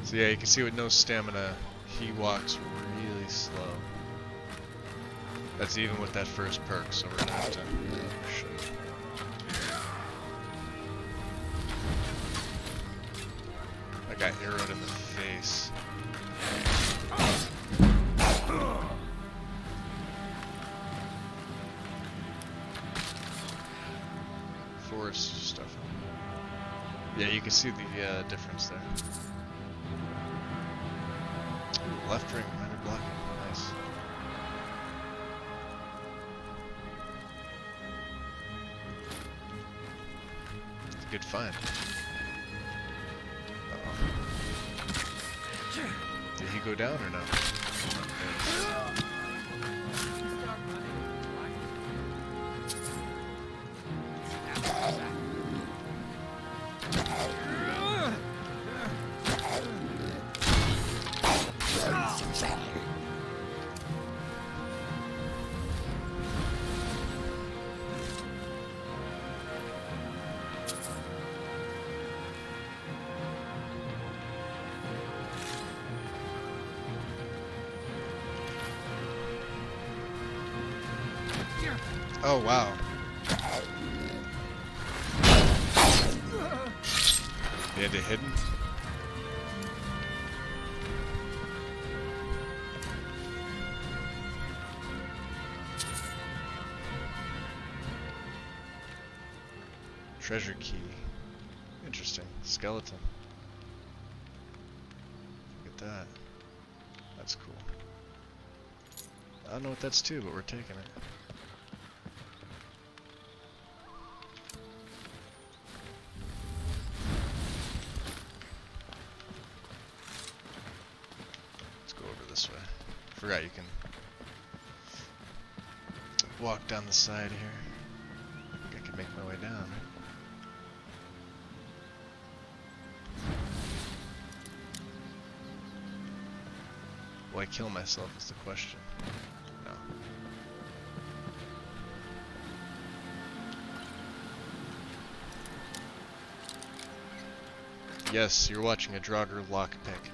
So yeah, you can see with no stamina, he walks really slow. That's even with that first perk, so we're gonna have to show. I got arrowed in the face. Forest stuff. Yeah, you can see the difference there. Ooh, left ring, minor blocking. Nice. It's a good find. Did he go down or no? Oh wow. He had it hidden? Treasure key. Interesting. Skeleton. Look at that. That's cool. I don't know what that's to, but we're taking it. This way. Forgot you can walk down the side here. I think I can make my way down. Will I kill myself is the question. No. Yes, you're watching a Draugr lockpick.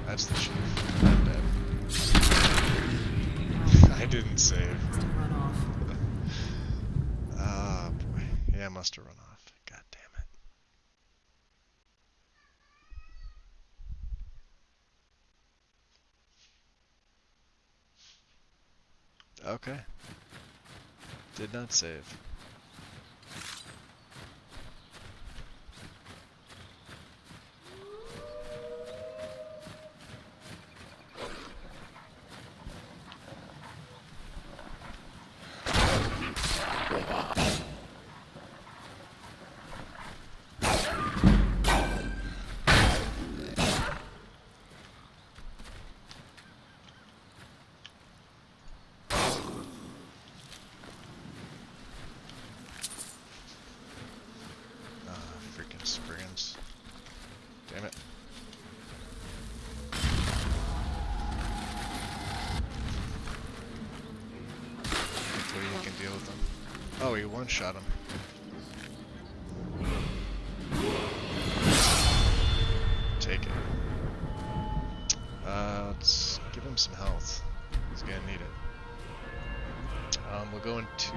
That's the chief. I'm dead. I didn't save. Ah, boy. Yeah, I must have run off. God damn it. Okay. Did not save. Freaking Spriggans. Damn it. Hopefully you can deal with them. Oh, he one-shot him. Take it. Let's give him some health. He's gonna need it. We'll go into...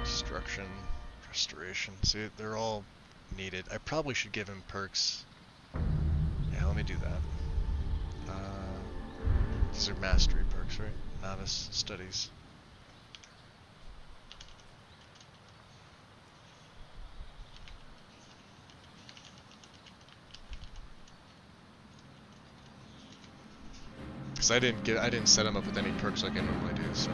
Destruction, restoration. See, they're all needed. I probably should give him perks. Yeah, let me do that. These are mastery perks, right? Novice studies. Because I didn't set him up with any perks like I normally do, so.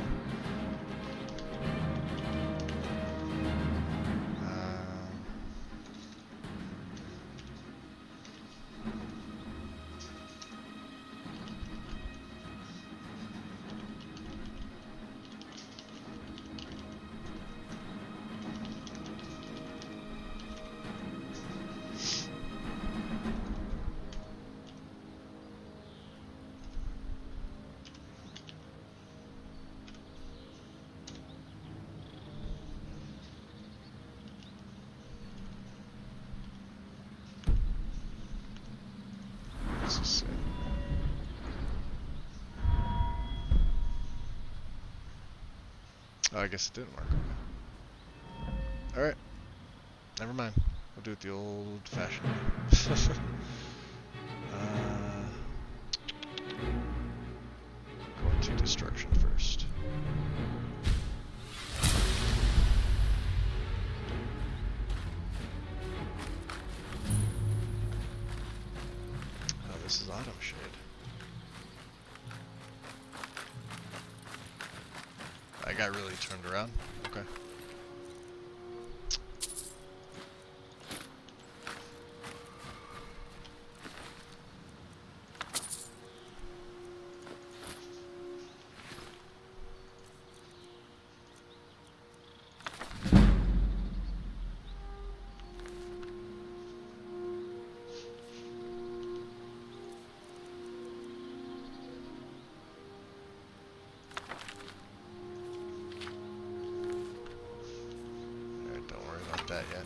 Oh, I guess it didn't work. Okay. Alright. Never mind. We'll do it the old-fashioned way. Go into destruction first. Oh, this is Autumn Shade. I got really turned around. Okay. That yet.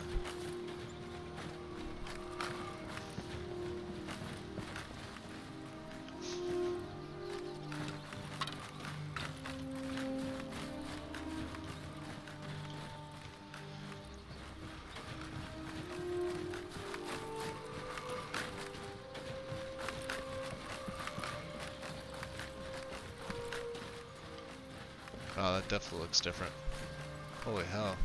Oh, that definitely looks different. Holy hell.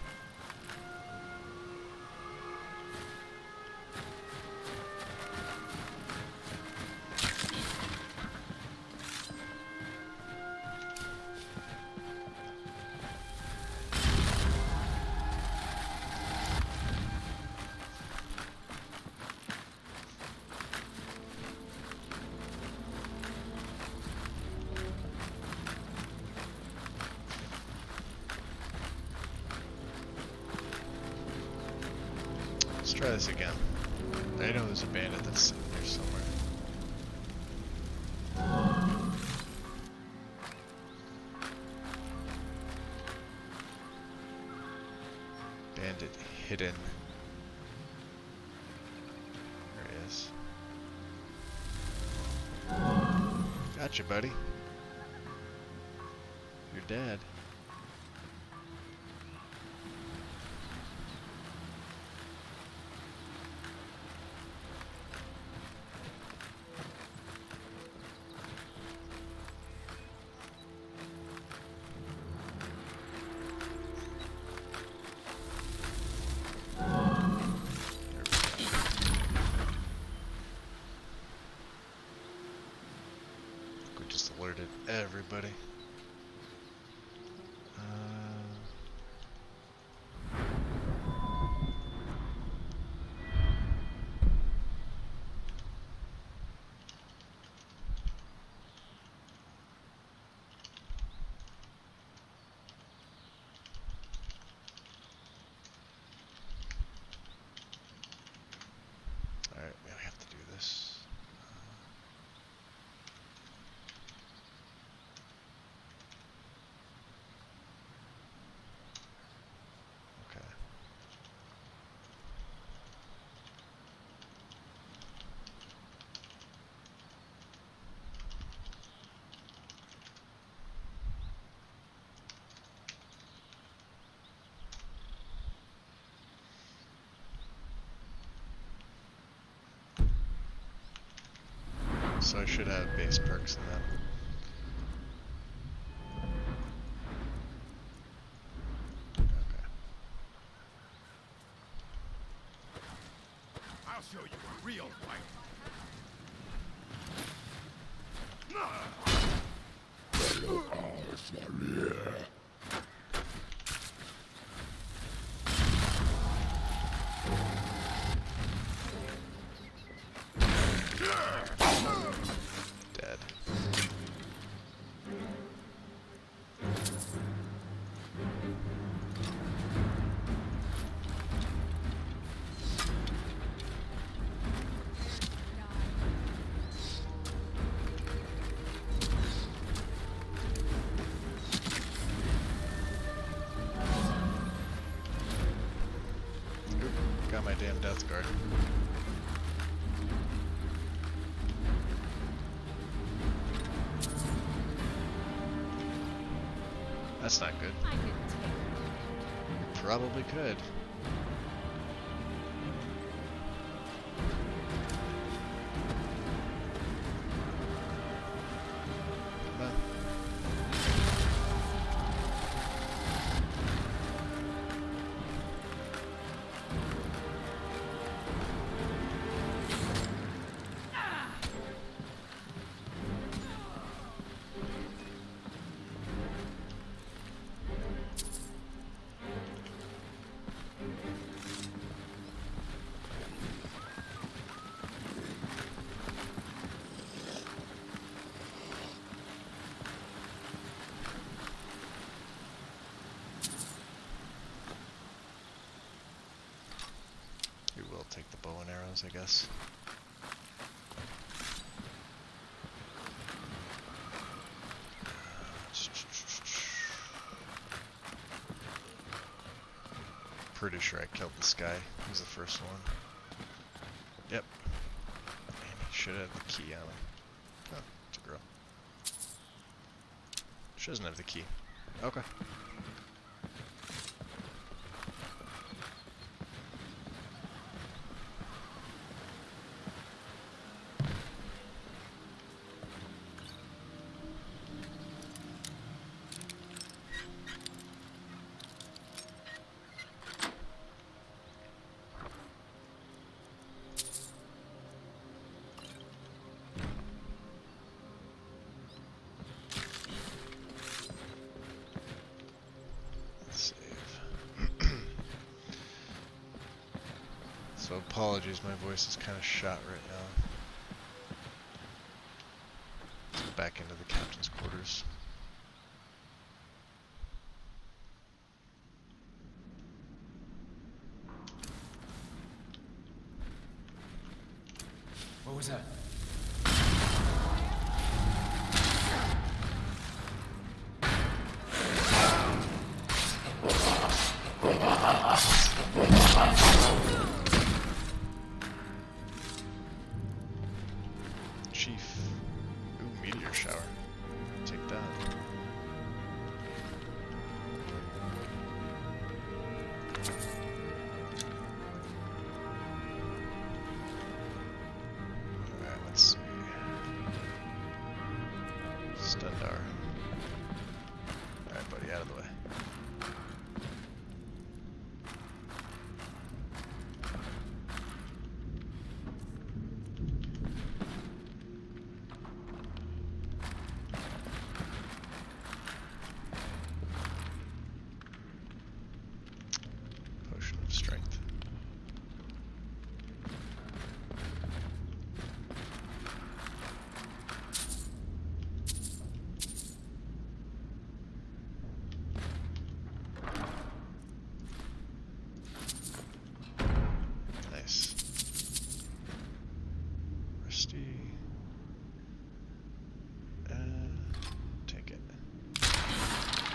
Let's try this again. I know there's a bandit that's sitting here somewhere. Bandit hidden. There he is. Gotcha, buddy. You're dead. alerted everybody. Alright, we have to do this. Okay. So I should have base perks in them. Okay. I'll show you a real fight. Dead. Oop, got my damn death guard. That's not good. I could take Probably could. Come on. We will take the bow and arrows, I guess. Pretty sure I killed this guy. He was the first one. Yep. Man, he should have the key on him. Oh, it's a girl. She doesn't have the key. Okay. So apologies, my voice is kind of shot right now. Let's go back into the captain's quarters. What was that? Chief. Ooh, meteor shower. Take that.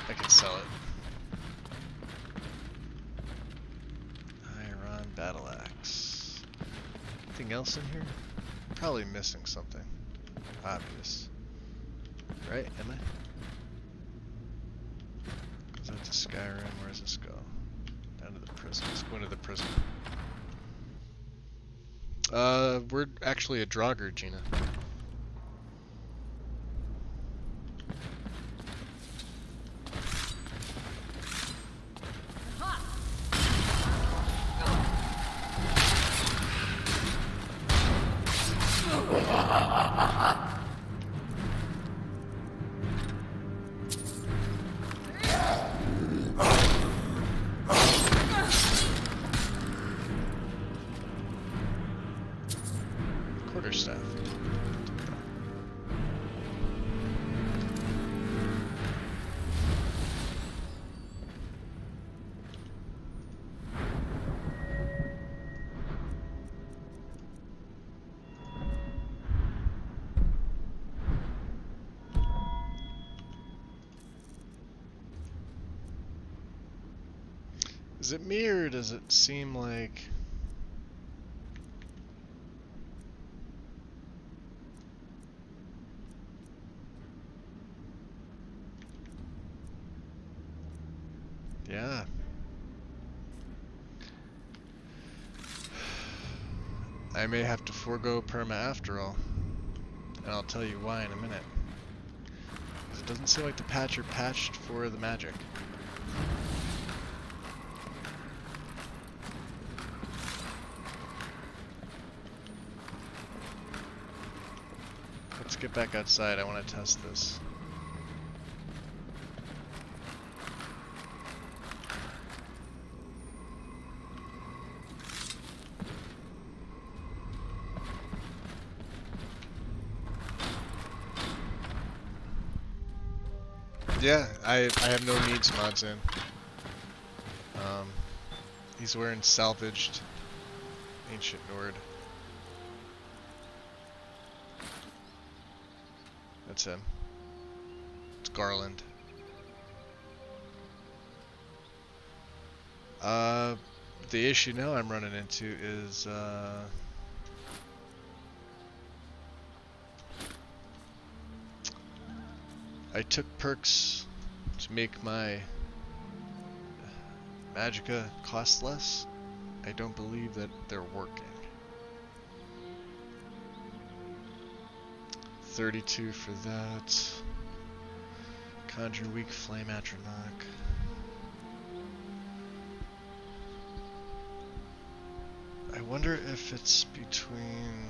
I could sell it. Iron battle axe. Anything else in here? Probably missing something. Obvious. Right? Am I? Goes out to Skyrim. Where does this go? Down to the prison. Let's go into the prison. We're actually a Draugr, Gina. Quarterstaff. Is it me or does it seem like... Yeah. I may have to forego perma after all. And I'll tell you why in a minute. 'Cause it doesn't seem like the patcher patched for the magic. Let's get back outside. I want to test this. Yeah, I have no needs mods in. He's wearing salvaged ancient Nord. That's him. It's Garland. The issue now I'm running into is I took perks to make my magicka cost less. I don't believe that they're working. 32 for that. Conjure weak flame atronach. I wonder if it's between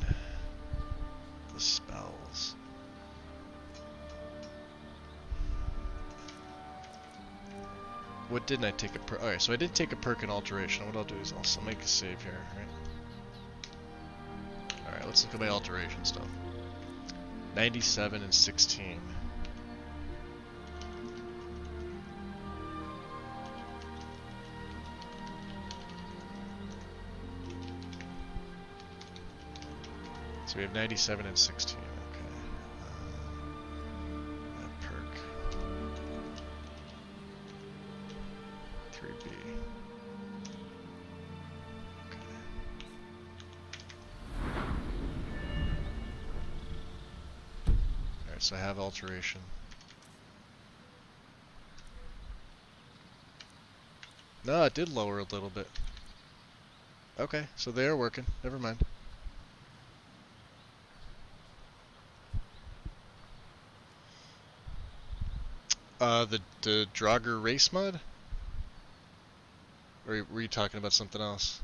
the spells. What didn't I take a perk? Alright, so I did take a perk in alteration. What I'll do is I'll make a save here, right? Alright, let's look at my alteration stuff. 97 and 16. So we have 97 and 16. Okay. That perk. 3B. So I have alteration. No, it did lower a little bit. Okay, so they are working. Never mind. The Draugr race mod? Or were you talking about something else?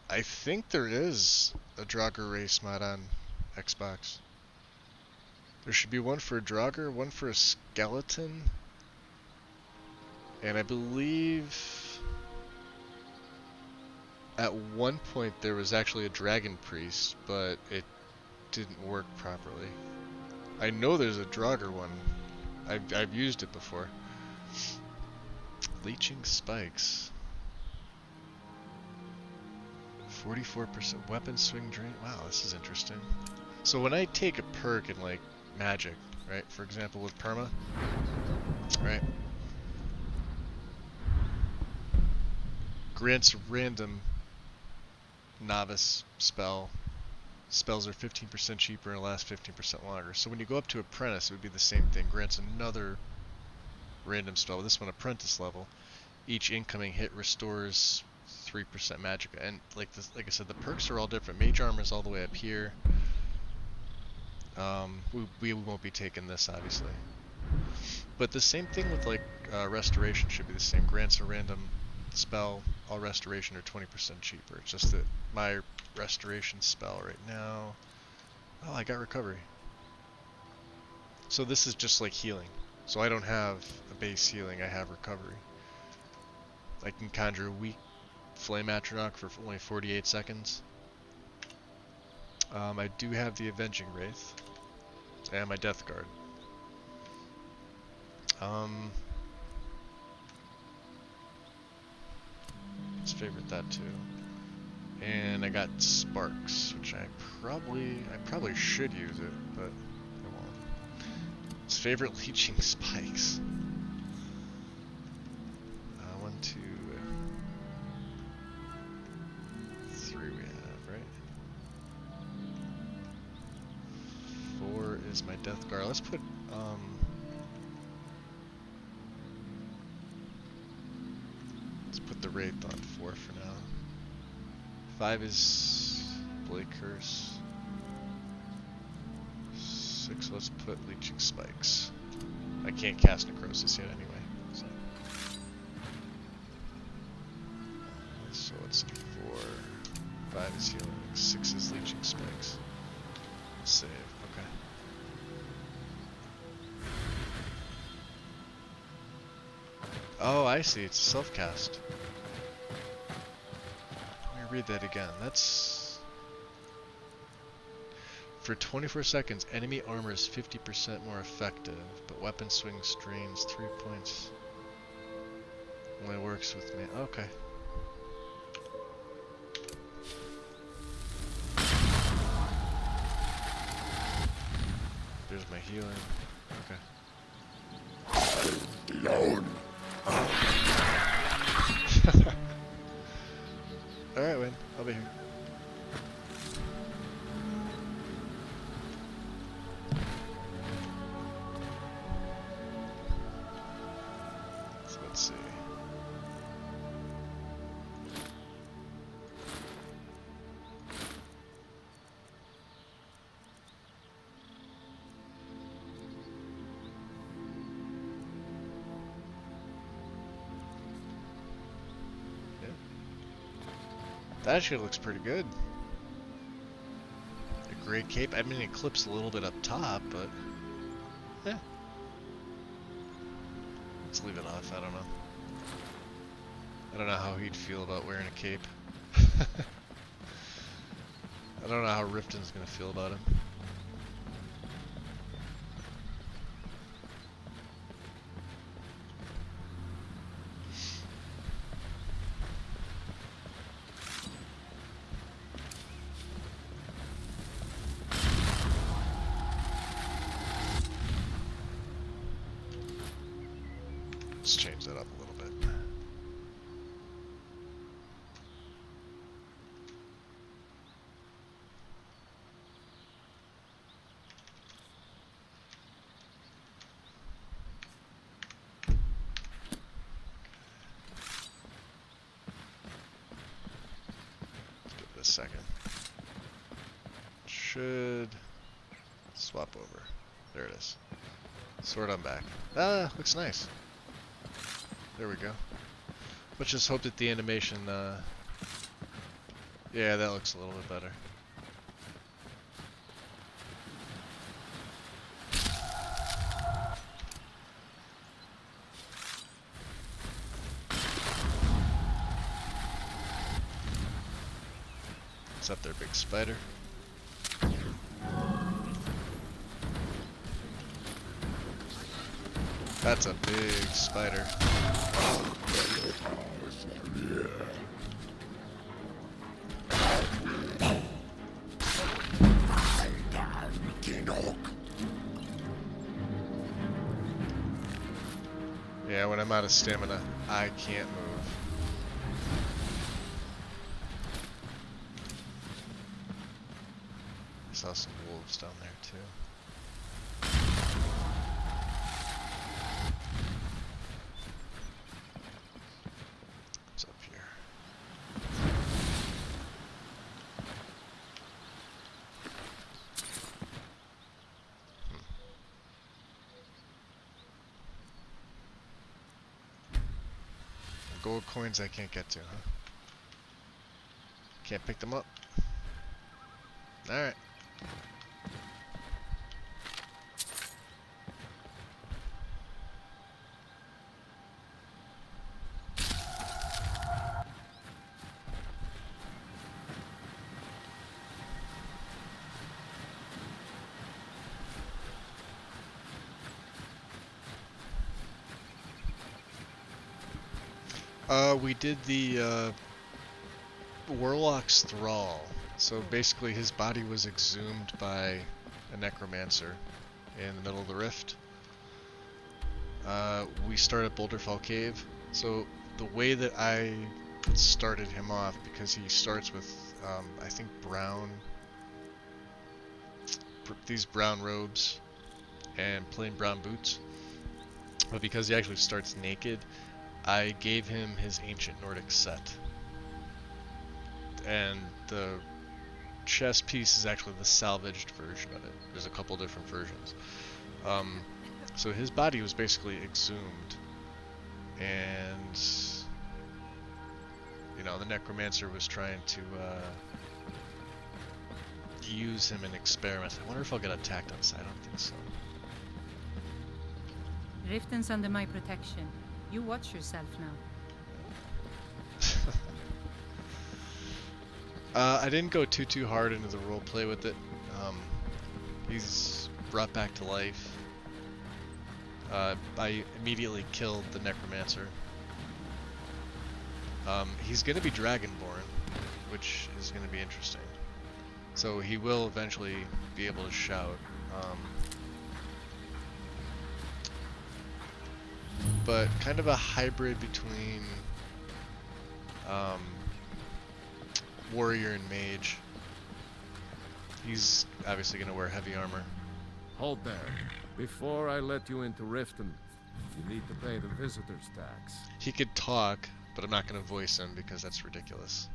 I think there is a Draugr race mod on Xbox. There should be one for a Draugr, one for a skeleton, and I believe at one point there was actually a dragon priest, but it didn't work properly. I know there's a Draugr one. I've used it before. Leeching spikes. 44% weapon swing drain. Wow, this is interesting. So when I take a perk in like magic, right? For example, with perma, Right. Grants a random novice spell. Spells are 15% cheaper and last 15% longer. So when you go up to apprentice, it would be the same thing. Grants another random spell. This one apprentice level. Each incoming hit restores 3% magicka. And like I said, the perks are all different. Mage armor is all the way up here. We won't be taking this, obviously. But the same thing with like restoration should be the same. Grants a random spell. All restoration are 20% cheaper. It's just that my restoration spell right now. Oh, I got recovery. So this is just like healing. So I don't have a base healing. I have recovery. I can conjure a weak flame atronach for only 48 seconds. I do have the Avenging Wraith and my Death Guard. Let's favorite that too. And I got Sparks, which I probably should use it, but I won't. Let's favorite Leeching Spikes. 1, 2, 3 we have, right? 4 is my Death Guard. Let's put the Wraith on 4 for now. 5 is Blade Curse. 6, let's put Leeching Spikes. I can't cast Necrosis yet anyway. So let's do 4. 5 is healing. 6 is Leeching Spikes. Save. Okay. Oh, I see. It's self-cast. Let me read that again. That's... For 24 seconds, enemy armor is 50% more effective, but weapon swing strains 3 points. Only works with me. Okay. There's my healing. Okay. Alone. Alright, Wayne. I'll be here. So let's see. That actually looks pretty good. A great cape. I mean, it clips a little bit up top, but yeah. Let's leave it off. I don't know. I don't know how he'd feel about wearing a cape. I don't know how Riften's gonna feel about him. Let's change that up a little bit. Let's give it a second. Should swap over. There it is. Sword on back. Ah, looks nice. There we go. Let's just hope that the animation, yeah, that looks a little bit better. What's up there, big spider? That's a big spider. Yeah, when I'm out of stamina, I can't move. I saw some wolves down there too. What's up here? Gold coins I can't get to, huh? Can't pick them up. Alright. We did the Warlock's Thrall. So basically his body was exhumed by a necromancer in the middle of the rift. We start at Boulderfall Cave. So the way that I started him off, because he starts with I think these brown robes and plain brown boots, but because he actually starts naked, I gave him his ancient Nordic set. And the chest piece is actually the salvaged version of it. There's a couple different versions. So his body was basically exhumed, and you know, the necromancer was trying to use him in experiments. I wonder if I'll get attacked on sight. I don't think so. Riften's under my protection. You watch yourself now. I didn't go too hard into the roleplay with it. He's brought back to life. I immediately killed the necromancer. He's going to be dragonborn, which is going to be interesting. So he will eventually be able to shout. But kind of a hybrid between warrior and mage. He's obviously going to wear heavy armor. Hold there. Before I let you into Riften, you need to pay the visitor's tax. He could talk, but I'm not going to voice him because that's ridiculous.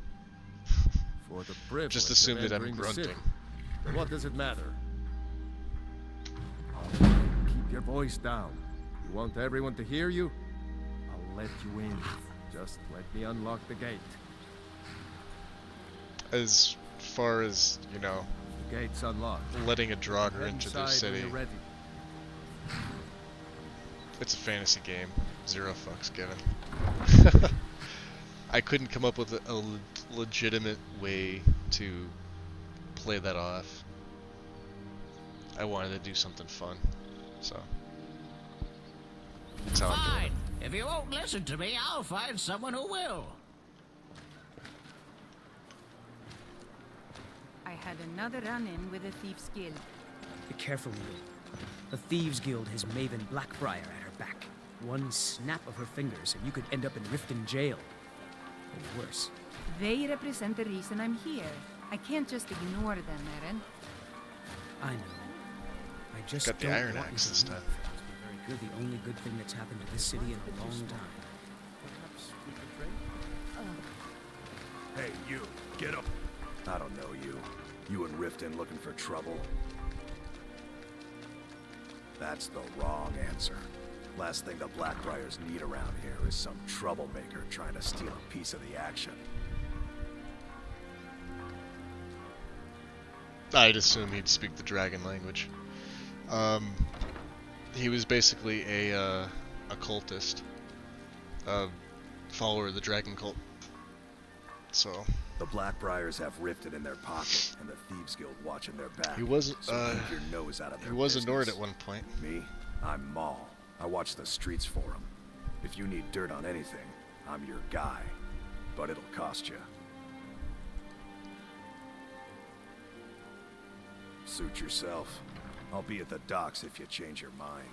For the privilege Just assume of that I'm entering the grunting. city. What does it matter? Keep your voice down. You want everyone to hear you? I'll let you in. Just let me unlock the gate. As far as, you know, The gate's unlocked. letting a Draugr Head into their inside city. when you're ready. It's a fantasy game. 0 fucks given. I couldn't come up with a legitimate way to play that off. I wanted to do something fun, so that's how I'm doing Fine. If you won't listen to me, I'll find someone who will. I had another run-in with a Thieves' Guild. Be careful, Neil. The Thieves Guild has Maven Blackbriar at her back. One snap of her fingers and you could end up in Riften jail. Or worse. They represent the reason I'm here. I can't just ignore them, Eren. I know. I just Got the don't iron want axe you this to time. leave. You're the only good thing that's happened to this city in a long time. Hey, you, get up. I don't know you. You and Riften looking for trouble? That's the wrong answer. Last thing the Blackbriars need around here is some troublemaker trying to steal a piece of the action. I'd assume he'd speak the dragon language. He was basically a cultist, a follower of the dragon cult. So The Blackbriars have Riften in their pocket, and the Thieves Guild watching their back. he was So keep your nose out of their he was a business. Nord at one point. Me? I'm Maul. I watch the streets for him. If you need dirt on anything, I'm your guy. But it'll cost you. Suit yourself. I'll be at the docks if you change your mind.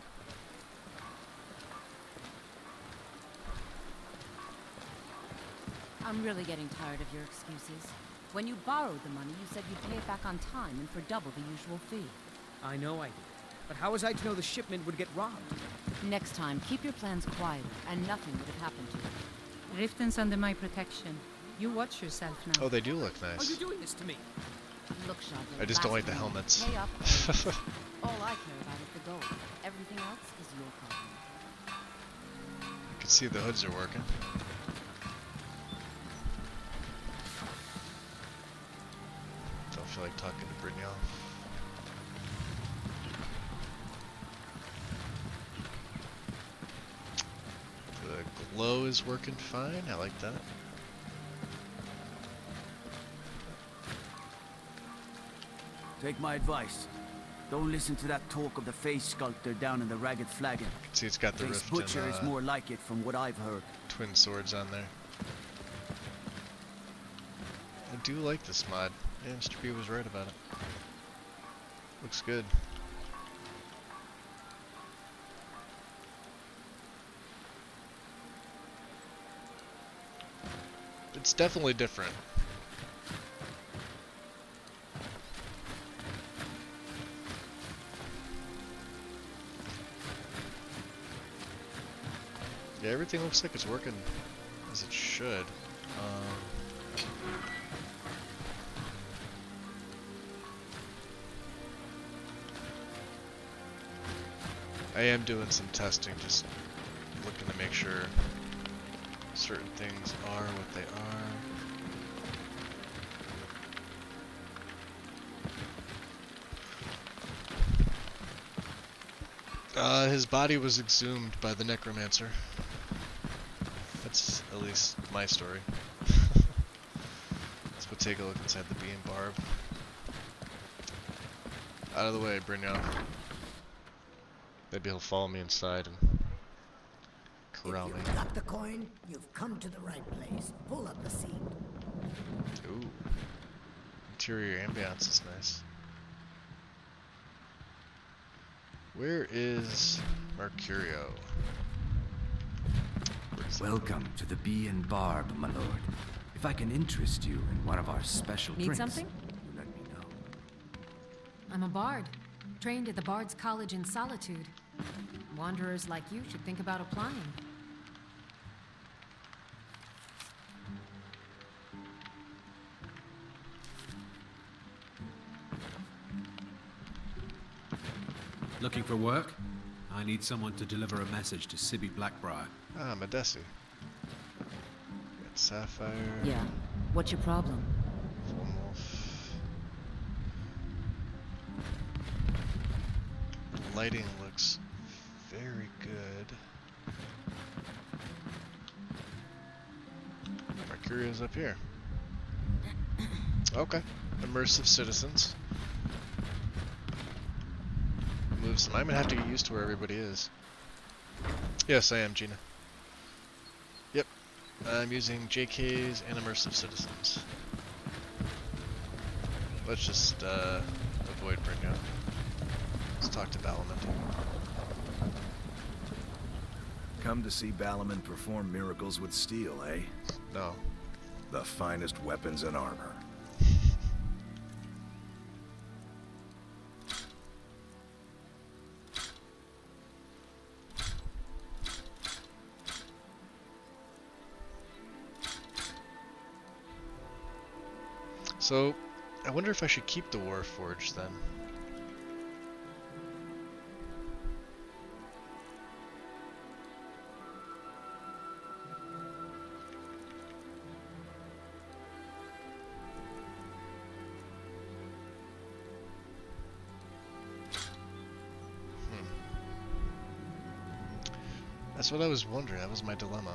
I'm really getting tired of your excuses. When you borrowed the money, you said you'd pay it back on time and for double the usual fee. I know I did. But how was I to know the shipment would get robbed? Next time, keep your plans quiet, and nothing would have happened to you. Riften's under my protection. You watch yourself now. Oh, they do look Are you nice. doing this to me? Look, Shadow, I just don't like last the month, helmets. pay up or- All I care about is the gold. Everything else is your problem. You can see the hoods are working. Don't feel like talking to Brignow. The glow is working fine. I like that. Take my advice. Don't listen to that talk of the face sculptor down in the Ragged Flagon. See, it's got the Face Riften Butcher is more like it from what I've heard. twin swords on there. I do like this mod. Yeah, Mr. B was right about it. Looks good. It's definitely different. Yeah, everything looks like it's working as it should. I am doing some testing, just looking to make sure certain things are what they are. His body was exhumed by the necromancer. That's at least my story. Let's go take a look inside the bee and barb. Out of the way, Brignow. Maybe he'll follow me inside and corral me. If you've got the coin, you've come to the right place. Pull up the seat. Ooh. Interior ambiance is nice. Where is Mercurio? Welcome to the Bee and Barb, my lord. If I can interest you in one of our special Need drinks, something? you let me know. I'm a bard, trained at the Bard's College in Solitude. Wanderers like you should think about applying. Looking for work? I need someone to deliver a message to Sibby Blackbriar. Ah, Madesi. Got Sapphire. Yeah. What's your problem? Full wolf. The lighting looks very good. Mercurio's up here. Okay. Immersive citizens. Moves them. I'm gonna have to get used to where everybody is. Yes, I am, Gina. Yep. I'm using JKs and immersive citizens. Let's just avoid Brignow. Let's talk to Balamant. Come to see Balamant perform miracles with steel, eh? No. The finest weapons and armor. So, I wonder if I should keep the Warforged then. That's what I was wondering. That was my dilemma.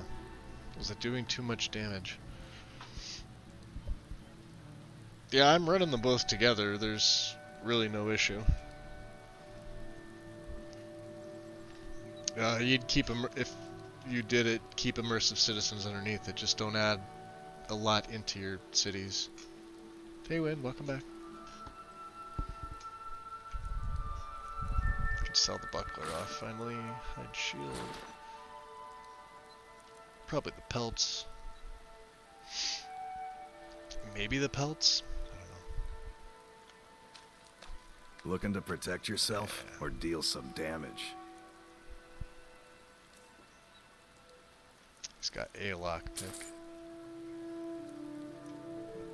Was it doing too much damage? Yeah, I'm running them both together. There's really no issue. You'd keep them if you did it. Keep immersive citizens underneath it. Just don't add a lot into your cities. Hey, Win, welcome back. Could sell the buckler off finally. Hide shield. Probably the pelts. Maybe the pelts? I don't know. Looking to protect yourself or deal some damage? He's got a lockpick.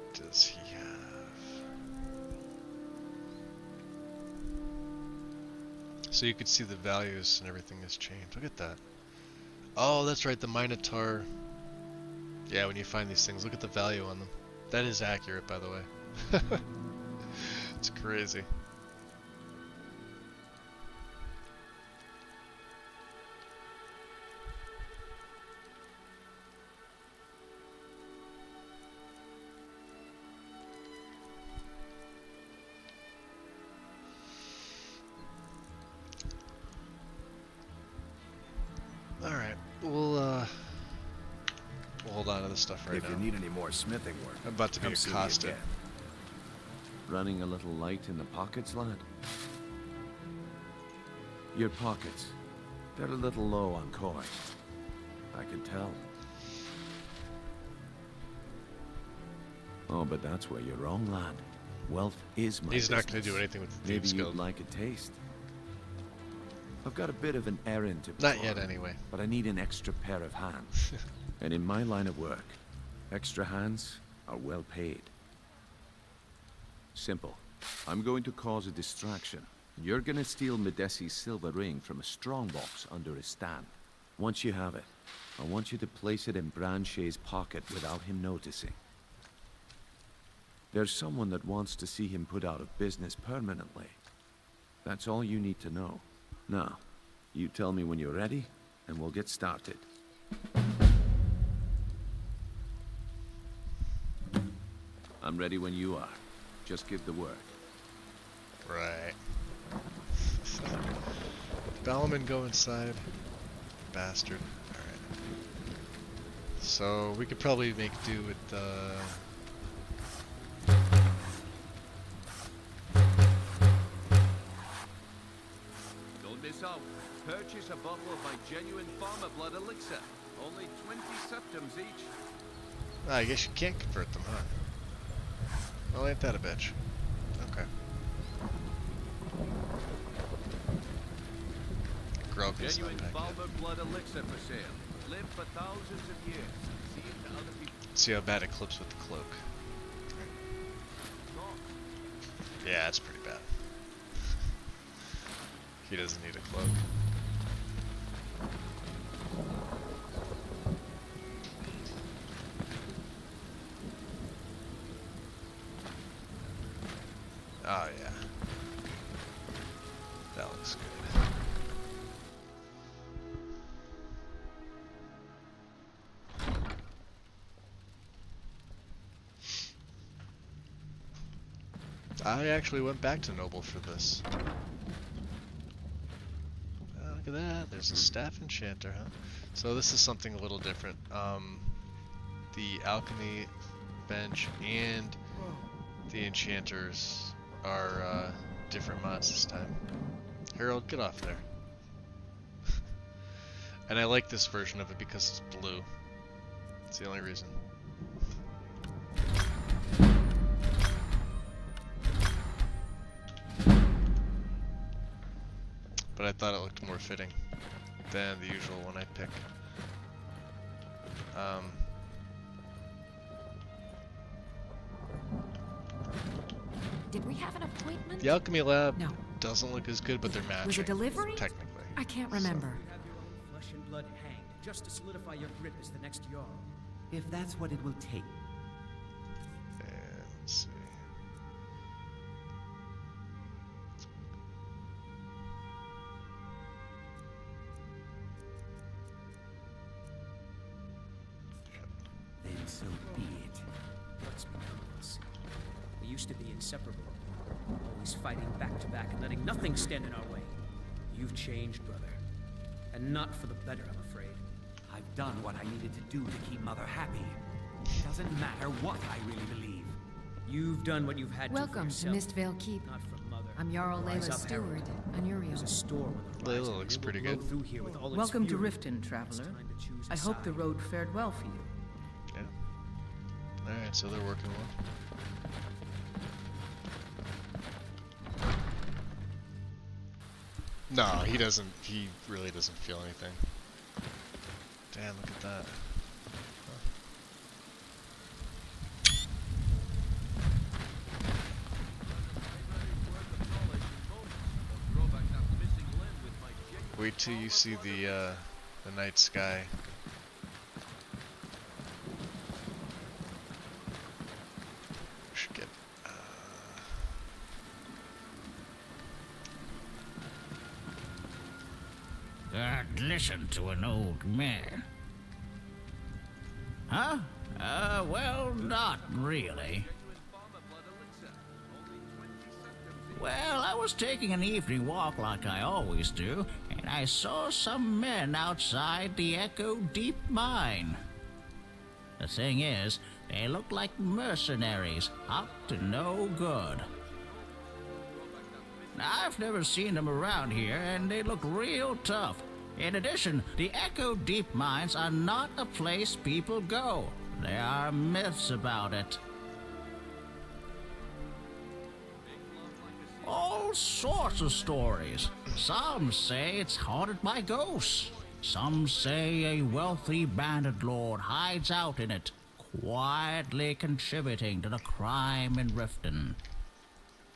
What does he have? So you could see the values and everything has changed. Look at that. Oh, that's right, the Minotaur. Yeah, when you find these things, look at the value on them. That is accurate, by the way. It's crazy. Alright, we'll hold on to this stuff right now. If you need any more smithing work, I'm about to be accosted. Running a little light in the pockets, lad? Your pockets. They're a little low on coin. I can tell. Oh, but that's where you're wrong, lad. Wealth is my He's not business. going to do anything with the Maybe Thieves' Guild. you'd like a taste. I've got a bit of an errand to Not perform, yet, anyway. But I need an extra pair of hands. And in my line of work, extra hands are well paid. Simple. I'm going to cause a distraction. You're going to steal Medesi's silver ring from a strongbox under his stand. Once you have it, I want you to place it in Branche's pocket without him noticing. There's someone that wants to see him put out of business permanently. That's all you need to know. Now, you tell me when you're ready, and we'll get started. I'm ready when you are. Just give the word. Right. Bellman, go inside. Bastard. Alright. So, we could probably make do with Don't miss out. Purchase a bottle of my genuine farmer blood elixir. Only 20 septums each. I guess you can't convert them, huh? Well, ain't that a bitch? Okay. Grog is Genuine not back farmer yet. blood elixir for sale. Live for thousands of years. See it to other people. See how bad it clips with the cloak. Yeah, it's pretty bad. He doesn't need a cloak. Oh yeah. That looks good. I actually went back to Noble for this. Oh, look at that. There's a staff enchanter, huh? So this is something a little different. The alchemy bench and the enchanters are different mods this time. Harold, get off there. And I like this version of it because it's blue. It's the only reason. But I thought it looked more fitting than the usual one I pick. Did we have an appointment? The alchemy lab No. doesn't look as good, but they're matching. Was it delivery? Technically. I can't remember. You have your own flesh and blood hanged, just to solidify your grip as the next Jarl. If that's what it will take. And let's see. Then so be it. What's become of us? We used to be inseparable, always fighting back to back and letting nothing stand in our way. You've changed, brother. And not for the better, I'm afraid. I've done what I needed to do to keep Mother happy. It doesn't matter what I really believe. You've done what you've had Welcome to to for yourself. Mistvale Keep. Not from Mother. I'm Jarl Rise Layla's up, Harold. steward, Anuriel. There's a store on the Layla horizon. looks It will pretty blow good. through here with all its Welcome to fury. Riften, traveler. It's time to choose a I hope the side. road fared well for you. Yeah. Alright, so they're working well. No, he doesn't. He really doesn't feel anything. Damn, look at that. Wait till you see the night sky. Should get. Listen to an old man. Huh? Well, not really. Well, I was taking an evening walk like I always do, and I saw some men outside the Echo Deep Mine. The thing is, they looked like mercenaries, up to no good. Now, I've never seen them around here, and they look real tough. In addition, the Echo Deep Mines are not a place people go. There are myths about it. All sorts of stories. Some say it's haunted by ghosts. Some say a wealthy bandit lord hides out in it, quietly contributing to the crime in Riften.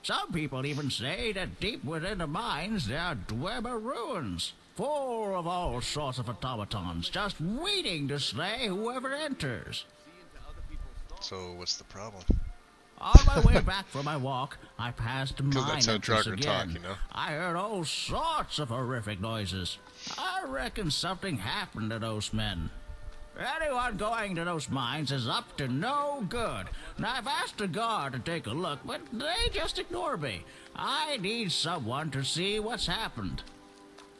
Some people even say that deep within the mines there are Dwemer ruins, full of all sorts of automatons, just waiting to slay whoever enters. So what's the problem? On my way back from my walk, I passed mine that's how entrance Draugr again. talk, you know? I heard all sorts of horrific noises. I reckon something happened to those men. Anyone going to those mines is up to no good. Now, I've asked the guard to take a look, but they just ignore me. I need someone to see what's happened.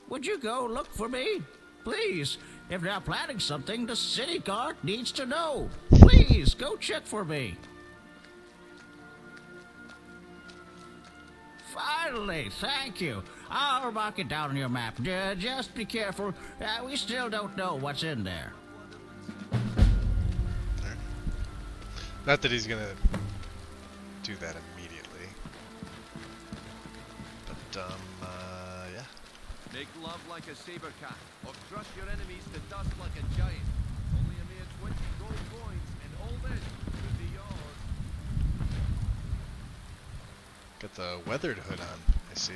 Would you go look for me? Please, if they're planning something, the city guard needs to know. Please, go check for me. Finally, thank you. I'll mark it down on your map. Just be careful. We still don't know what's in there. Not that he's gonna do that immediately. But, yeah. Make love like a saber cat, or crush your enemies to dust like a giant. Only a mere 20 gold coins, and all this could be yours. Got the weathered hood on, I see.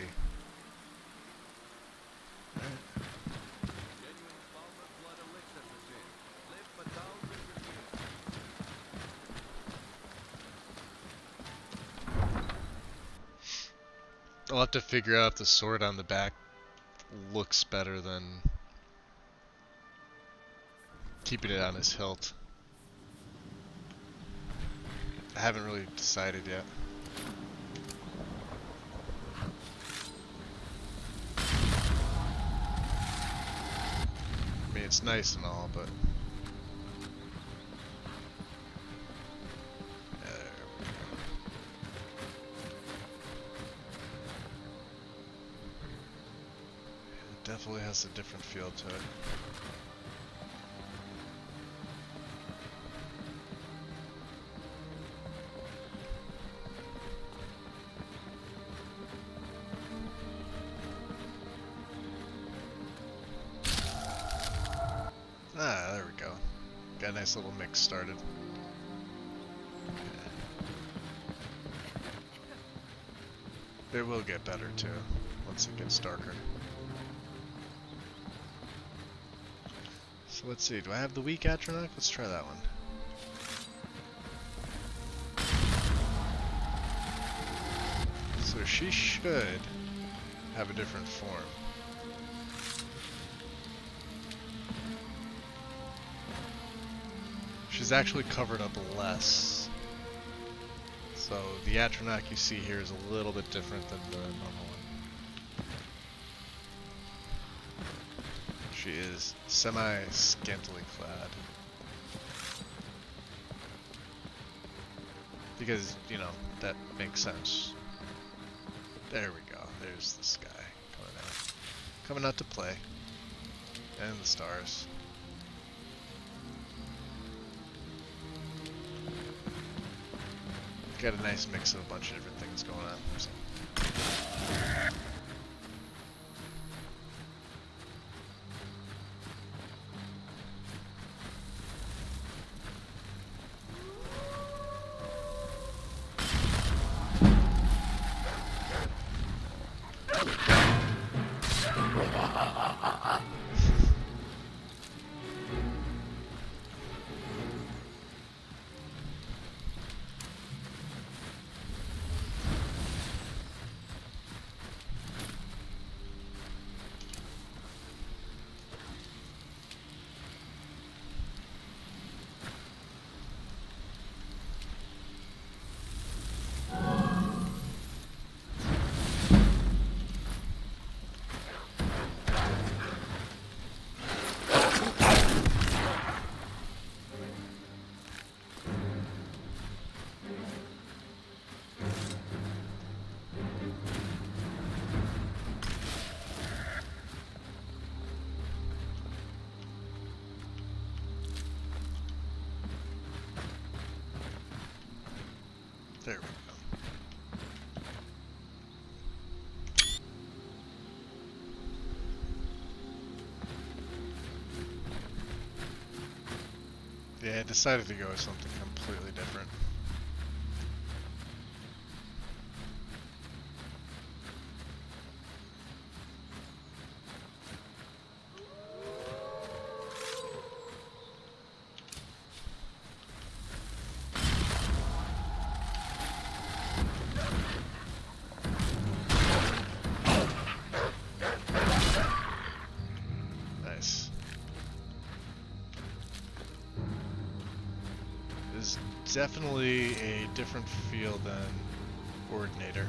Alright. I'll have to figure out if the sword on the back looks better than keeping it on his hilt. I haven't really decided yet. I mean, it's nice and all, but definitely has a different feel to it. Ah, there we go. Got a nice little mix started. Okay. It will get better too, once it gets darker. So let's see, do I have the weak Atronach? Let's try that one. So she should have a different form. She's actually covered up less. So the Atronach you see here is a little bit different than the normal one. She is semi-scantily clad. Because, you know, that makes sense. There we go. There's the sky coming out. Coming out to play. And the stars. Got a nice mix of a bunch of different things going on. So. There we go. Yeah, I decided to go with something completely different. Definitely a different feel than Ordinator.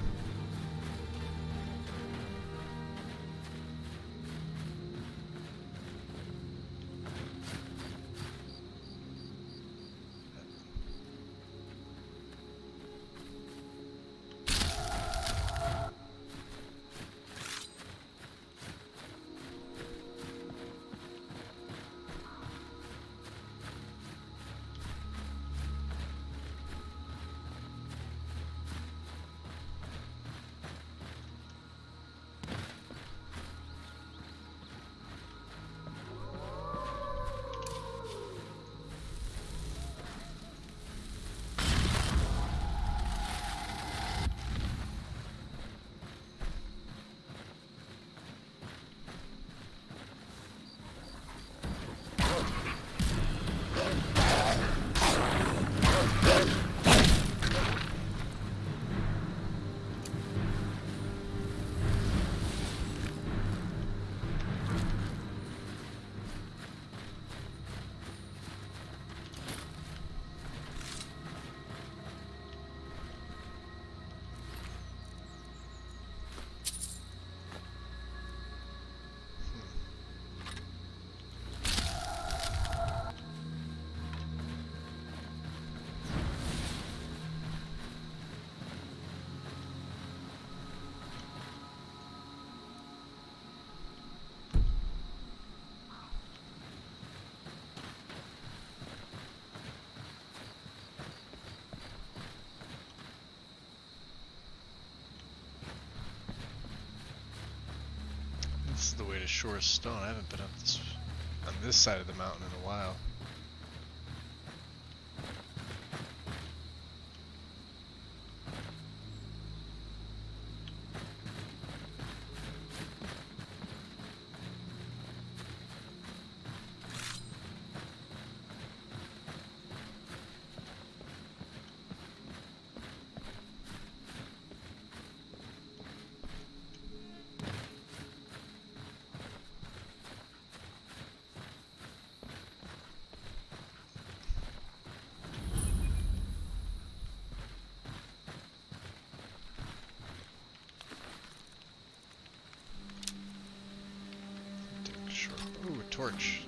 This is the way to Shore of Stone. I haven't been up this on this side of the mountain in a while. Ooh, a torch.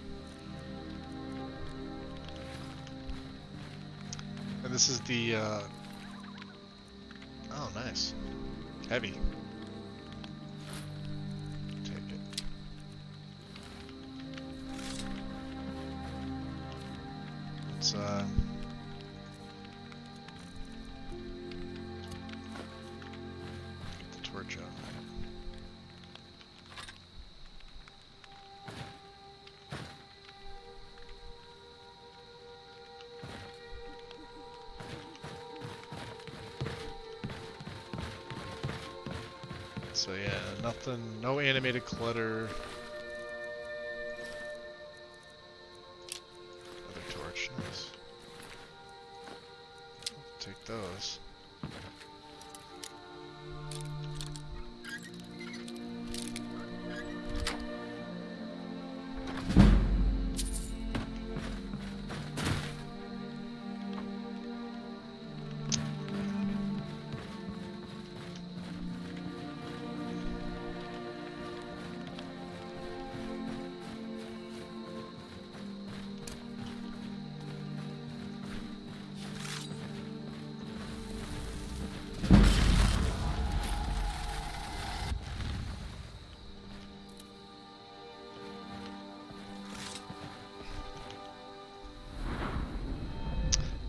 And this is the, oh, nice. Heavy. Take it. It's, So yeah, nothing, no animated clutter. Another torch, nice. Take those.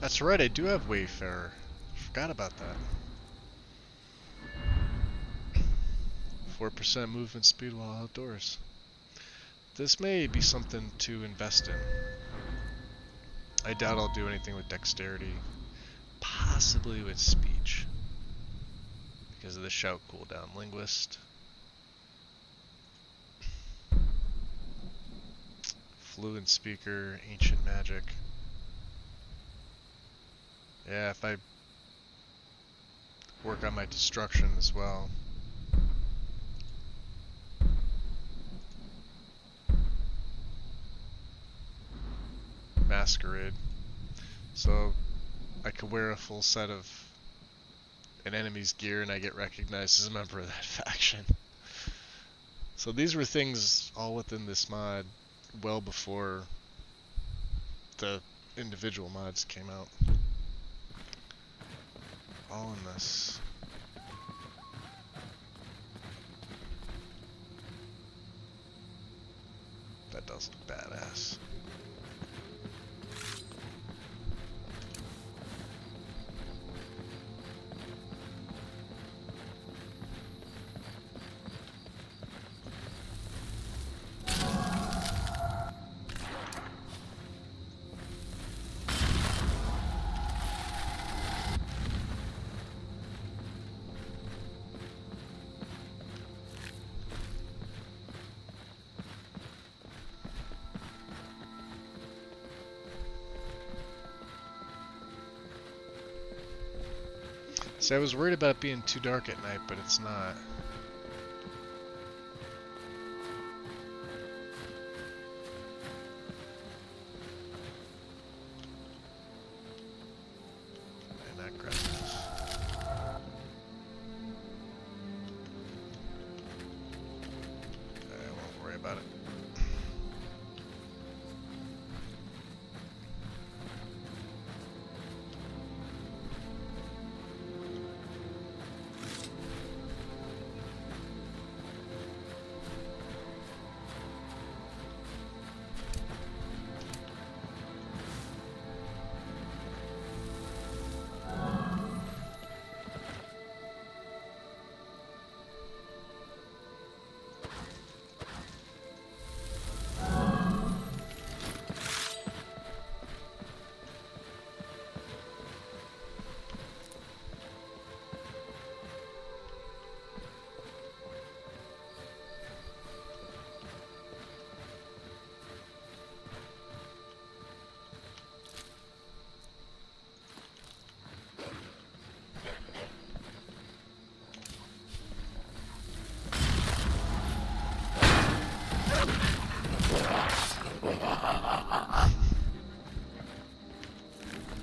That's right, I do have Wayfarer. Forgot about that. 4% movement speed while outdoors. This may be something to invest in. I doubt I'll do anything with dexterity. Possibly with speech. Because of the shout cooldown. Linguist. Fluent speaker. Ancient magic. Yeah, if I work on my destruction as well. Masquerade. So I could wear a full set of an enemy's gear and I get recognized as a member of that faction. So these were things all within this mod well before the individual mods came out. All in this. That does look badass. See, I was worried about it being too dark at night, but it's not. And that grabs this. I won't worry about it.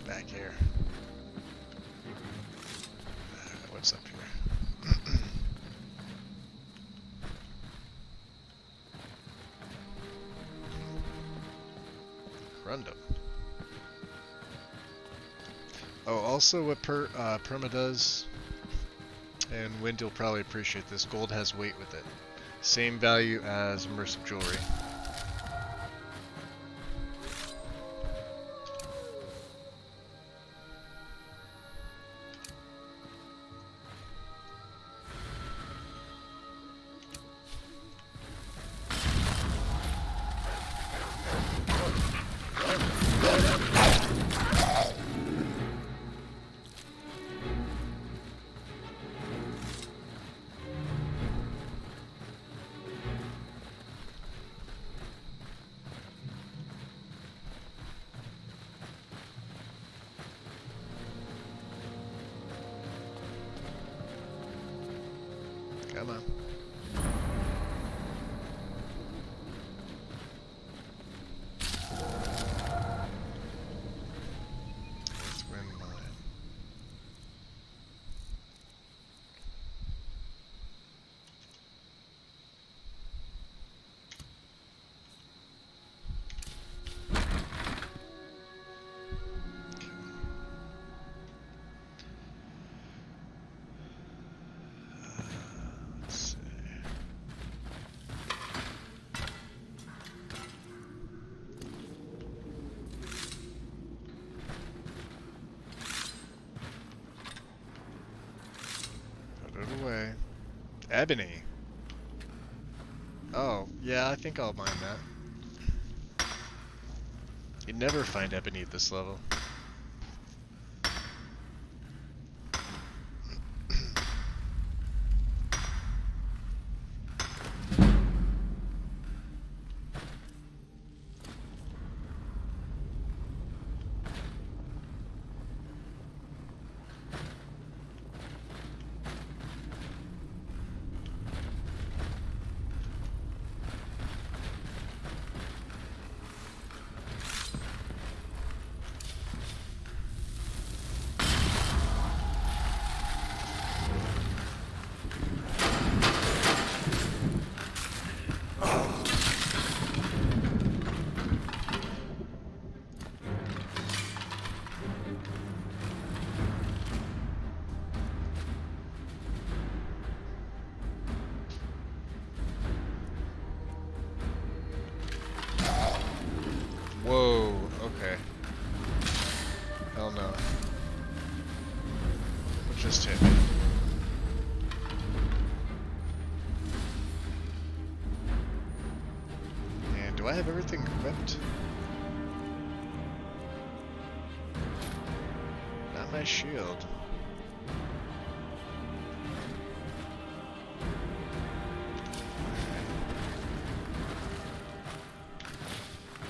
Back here. What's up here? Rundum. Oh, also what Perma does, and Wind will probably appreciate this, gold has weight with it. Same value as immersive jewelry. Come on. Twin mine. Let's see. Put it away. Ebony. Oh, yeah, I think I'll mind that. You never find ebony at this level. Whoa, okay. Hell no. What just hit me? And do I have everything equipped? Not my shield.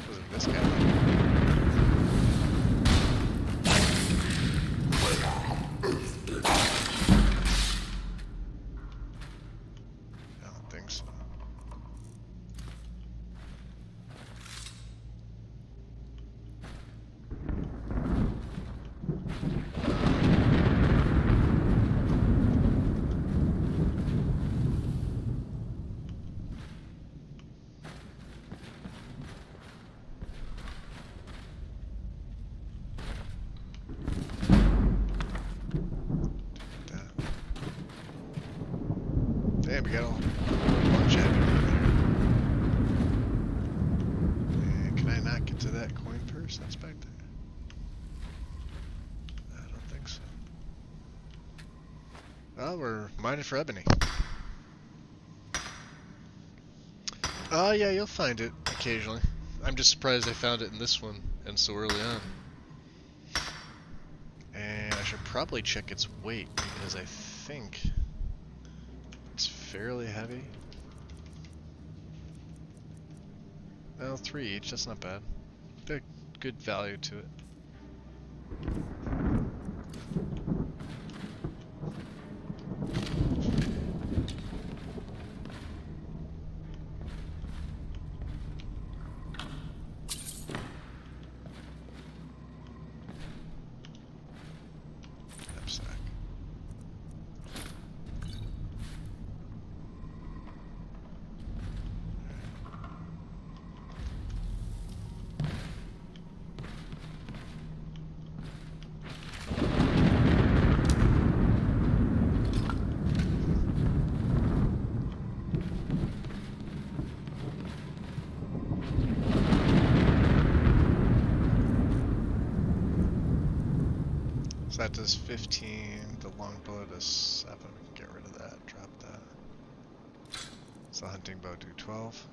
Was it this guy? I don't think so. Damn, we got a bunch of it there. And can I not get to that coin purse that's back there? I don't think so. Oh, we're mining for ebony. Oh yeah, you'll find it occasionally. I'm just surprised I found it in this one and so early on. And I should probably check its weight because I think it's fairly heavy. Well, 3 each, that's not bad. Good value to it. Knapsack. So that does 15, the longbow does 7, we can get rid of that, drop that. So the hunting bow do 12.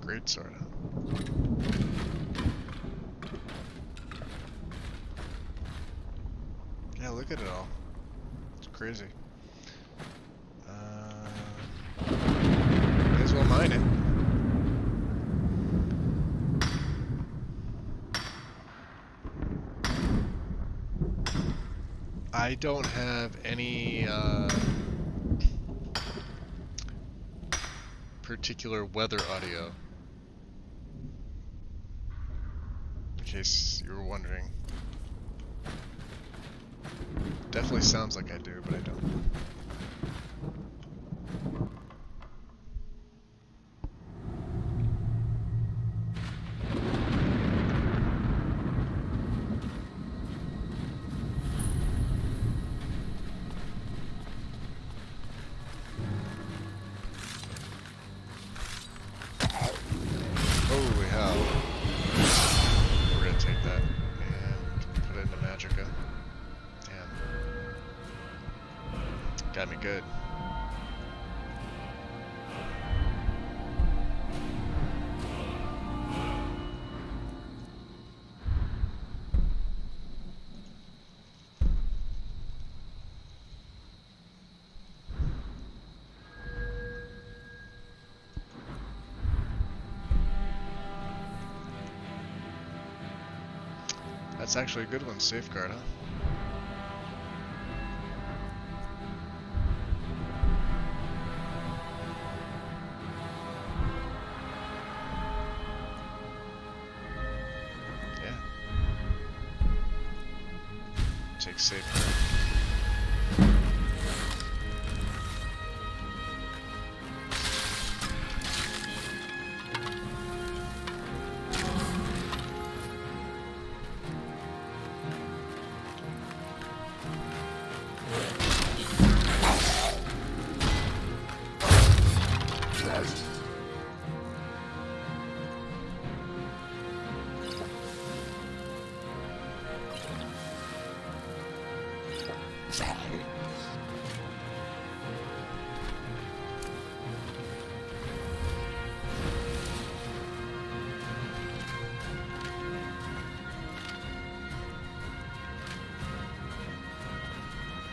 Great sword. get it all. It's crazy. May as well mine it. I don't have any particular weather audio, in case you were wondering. Definitely sounds like I do, but I don't. Holy hell. We're gonna take that and put it into Magica. Damn. Got me good. That's actually a good one, Safeguard, huh? Yeah. Take Safeguard.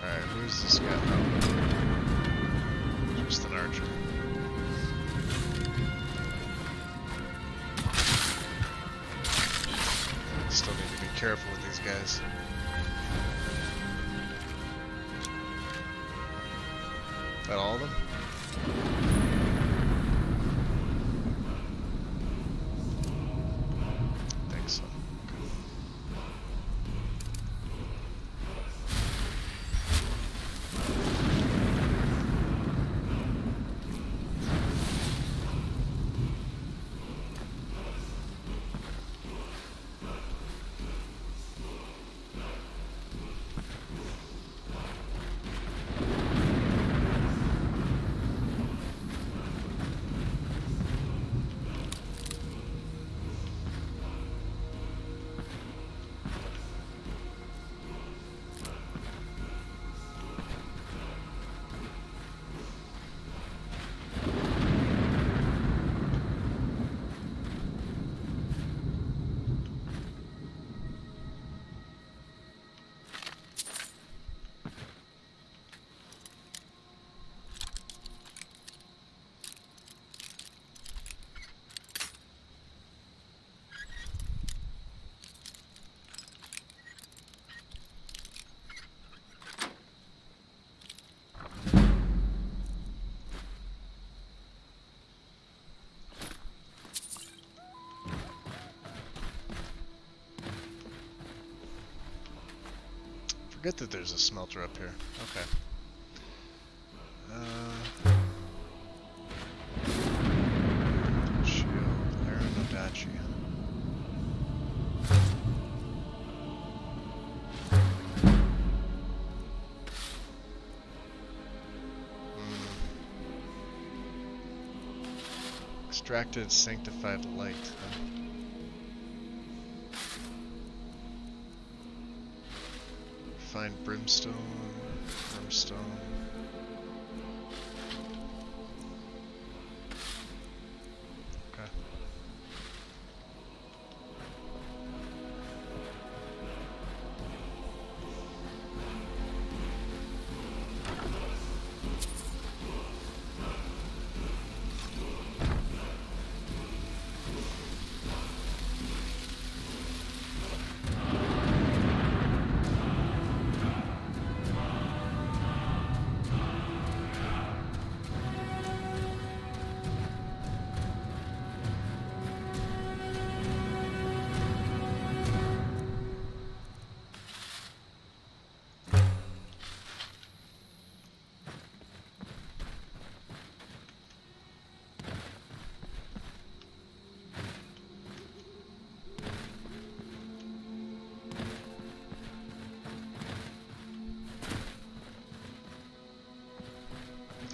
Alright, who's this guy? Just an archer. Still need to be careful with these guys. Is that all of them? I think so. Forget that there's a smelter up here. Okay. Shield, Aeronodachi. Extracted sanctified light. Huh? Find brimstone. Okay.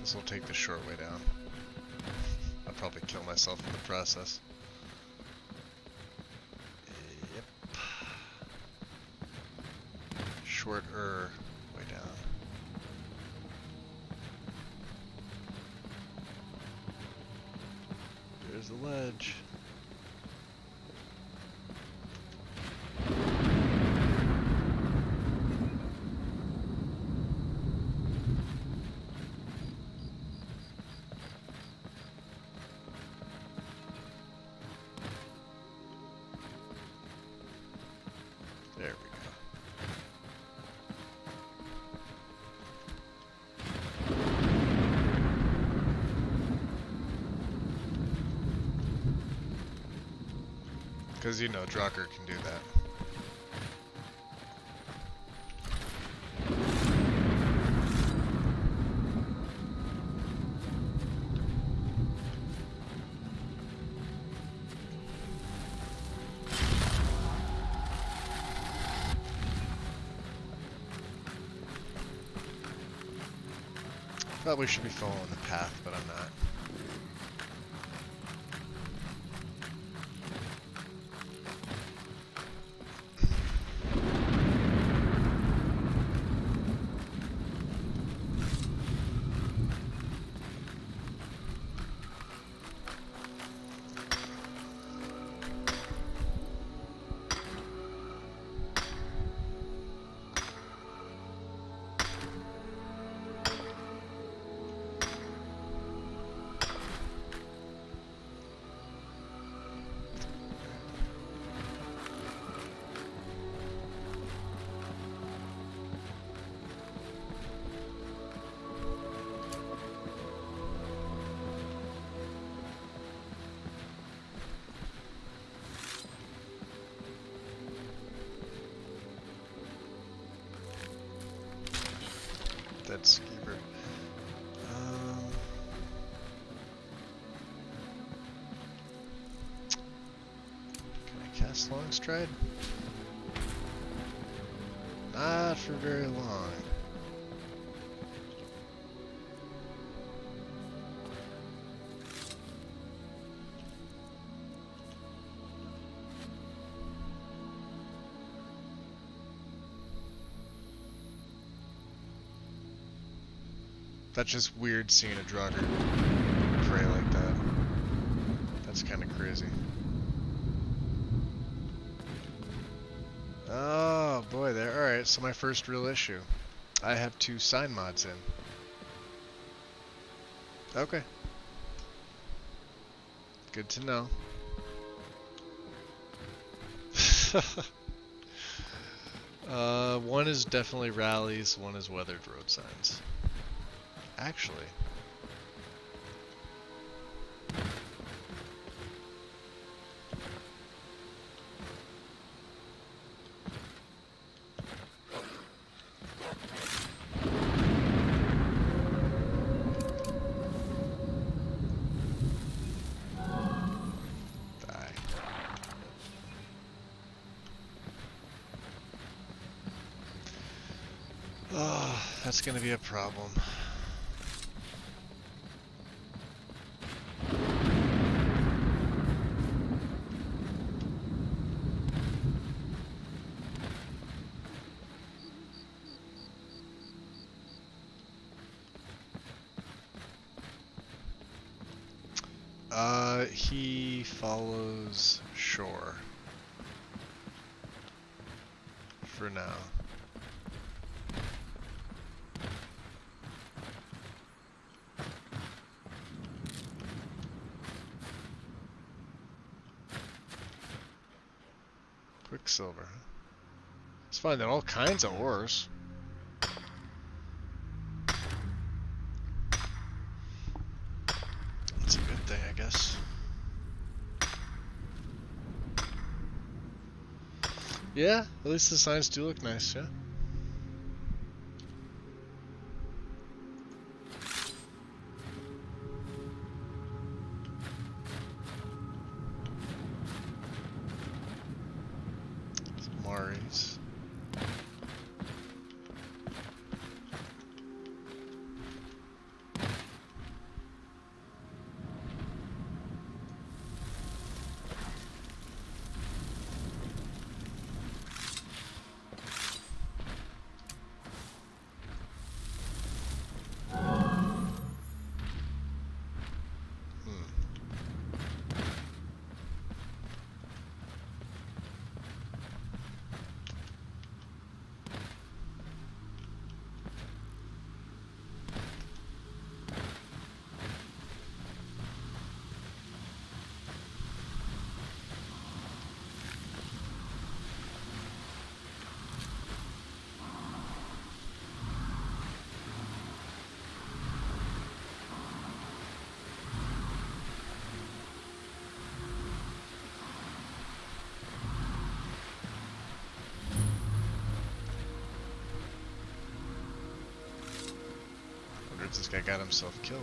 So we'll take the short way down. I'll probably kill myself in the process. Yep. Shorter way down. There's the ledge. There we go. Because, you know, Drucker can do that. Probably should be following the path, but I'm not. Dead skeever. Can I cast long stride? Not for very long. That's just weird seeing a Draugr pray like that. That's kind of crazy. Oh boy, there. Alright, so my first real issue. I have 2 sign mods in. Okay. Good to know. One is definitely rallies, one is weathered road signs. Actually. Die. Oh, that's gonna be a problem. He follows shore. For now. Quicksilver. Let's find all kinds of ores. That's a good thing, I guess. Yeah, at least the signs do look nice, yeah. Some Maris. wonder if this guy got himself killed.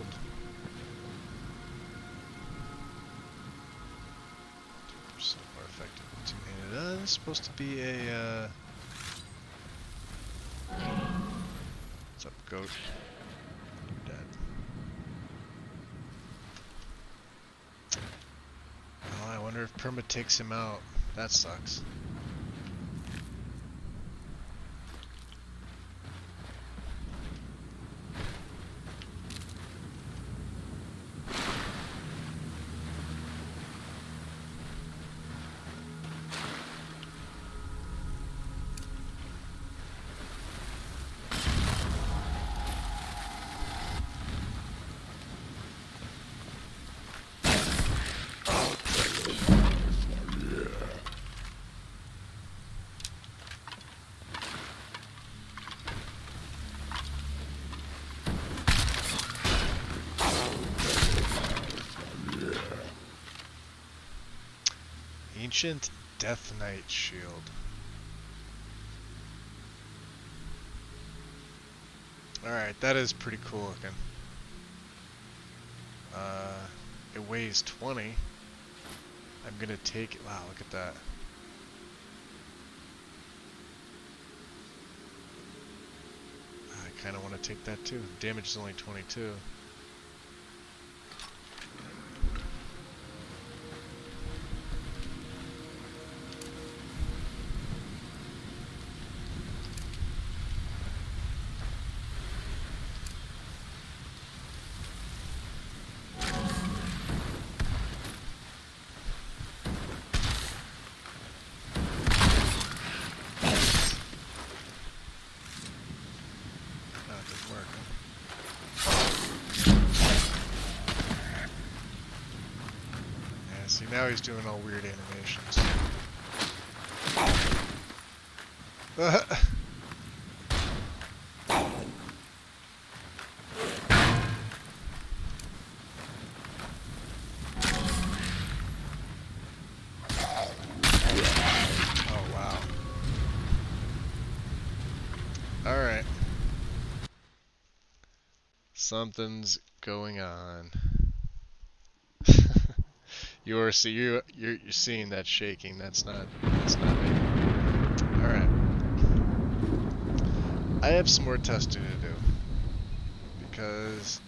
2% more effective with two-handed. This is supposed to be a, what's up, goat? You're dead. Oh, I wonder if Perma takes him out. That sucks. Ancient Death Knight Shield. Alright, that is pretty cool looking. It weighs 20. I'm gonna take it. Wow, look at that. I kinda wanna take that too. Damage is only 22. See, now he's doing all weird animations. Oh, wow. Alright. Something's going on. You're seeing that shaking. That's not me. All right. I have some more testing to do because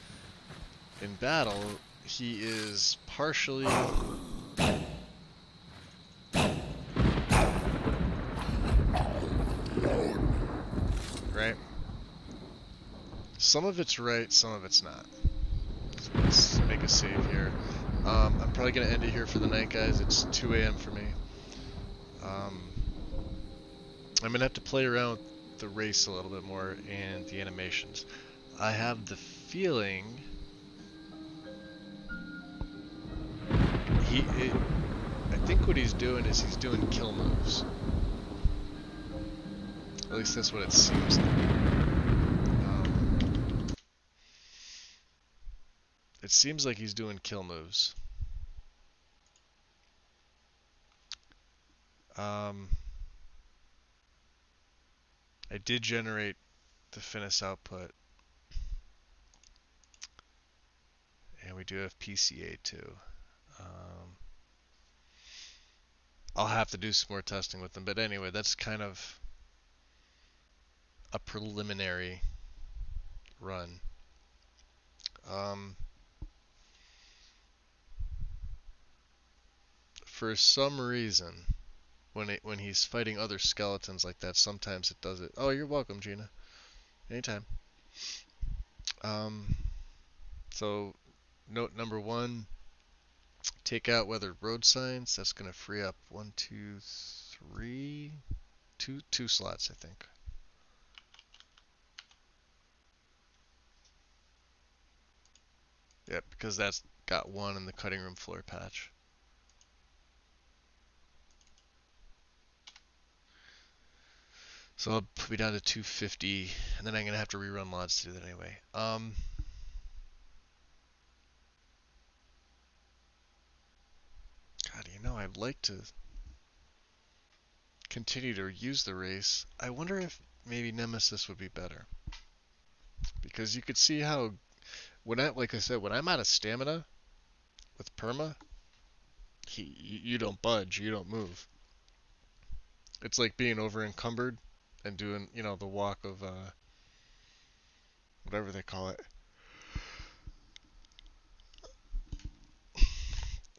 in battle he is partially right. Some of it's right, some of it's not. So let's make a save here. I'm probably going to end it here for the night, guys. It's 2 a.m. for me. I'm going to have to play around with the race a little bit more and the animations. I have the feeling I think what he's doing is he's doing kill moves. At least that's what it seems like. It seems like he's doing kill moves. I did generate the Finis output. And we do have PCA too. I'll have to do some more testing with them. But anyway, that's kind of a preliminary run. For some reason, when he's fighting other skeletons like that, sometimes it does it. Oh, you're welcome, Gina. Anytime. So, note number 1, take out weathered road signs. That's going to free up 1, 2, 3, two slots, I think. Yep, because that's got 1 in the cutting room floor patch. So I'll put me down to 250, and then I'm going to have to rerun mods to do that anyway. God, you know, I'd like to continue to use the race. I wonder if maybe Nemesis would be better. Because you could see how, like I said, when I'm out of stamina with perma, you don't budge, you don't move. It's like being over encumbered and doing, the walk of, whatever they call it.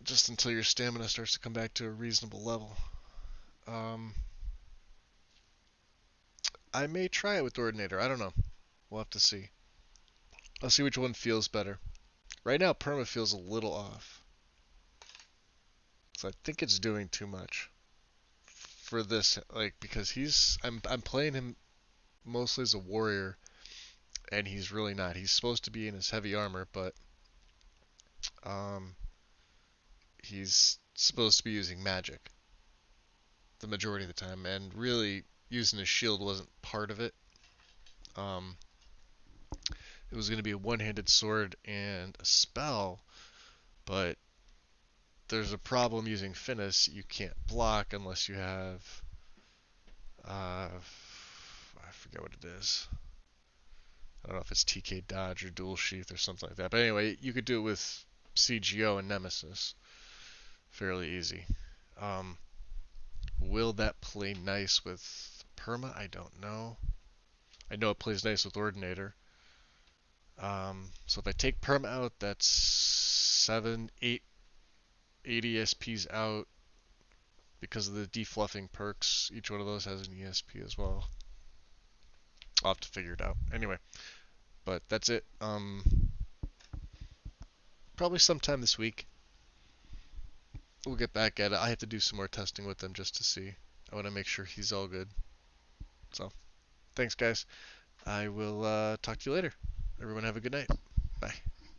Just until your stamina starts to come back to a reasonable level. I may try it with Ordinator. I don't know. We'll have to see. I'll see which one feels better. Right now, Perma feels a little off. So I think it's doing too much for this, because I'm playing him mostly as a warrior, and he's really not. He's supposed to be in his heavy armor, but he's supposed to be using magic the majority of the time, and really using his shield wasn't part of it. It was going to be a one-handed sword and a spell, but there's a problem using Finis. You can't block unless you have, I forget what it is. I don't know if it's TK Dodge or Dual Sheath or something like that. But anyway, you could do it with CGO and Nemesis. Fairly easy. Will that play nice with Perma? I don't know. I know it plays nice with Ordinator. So if I take Perma out, that's 7, 8 ESPs out because of the defluffing perks. Each one of those has an ESP as well. I'll have to figure it out. Anyway, but that's it. Probably sometime this week we'll get back at it. I have to do some more testing with them just to see. I want to make sure he's all good. So, thanks guys. I will talk to you later. Everyone have a good night. Bye.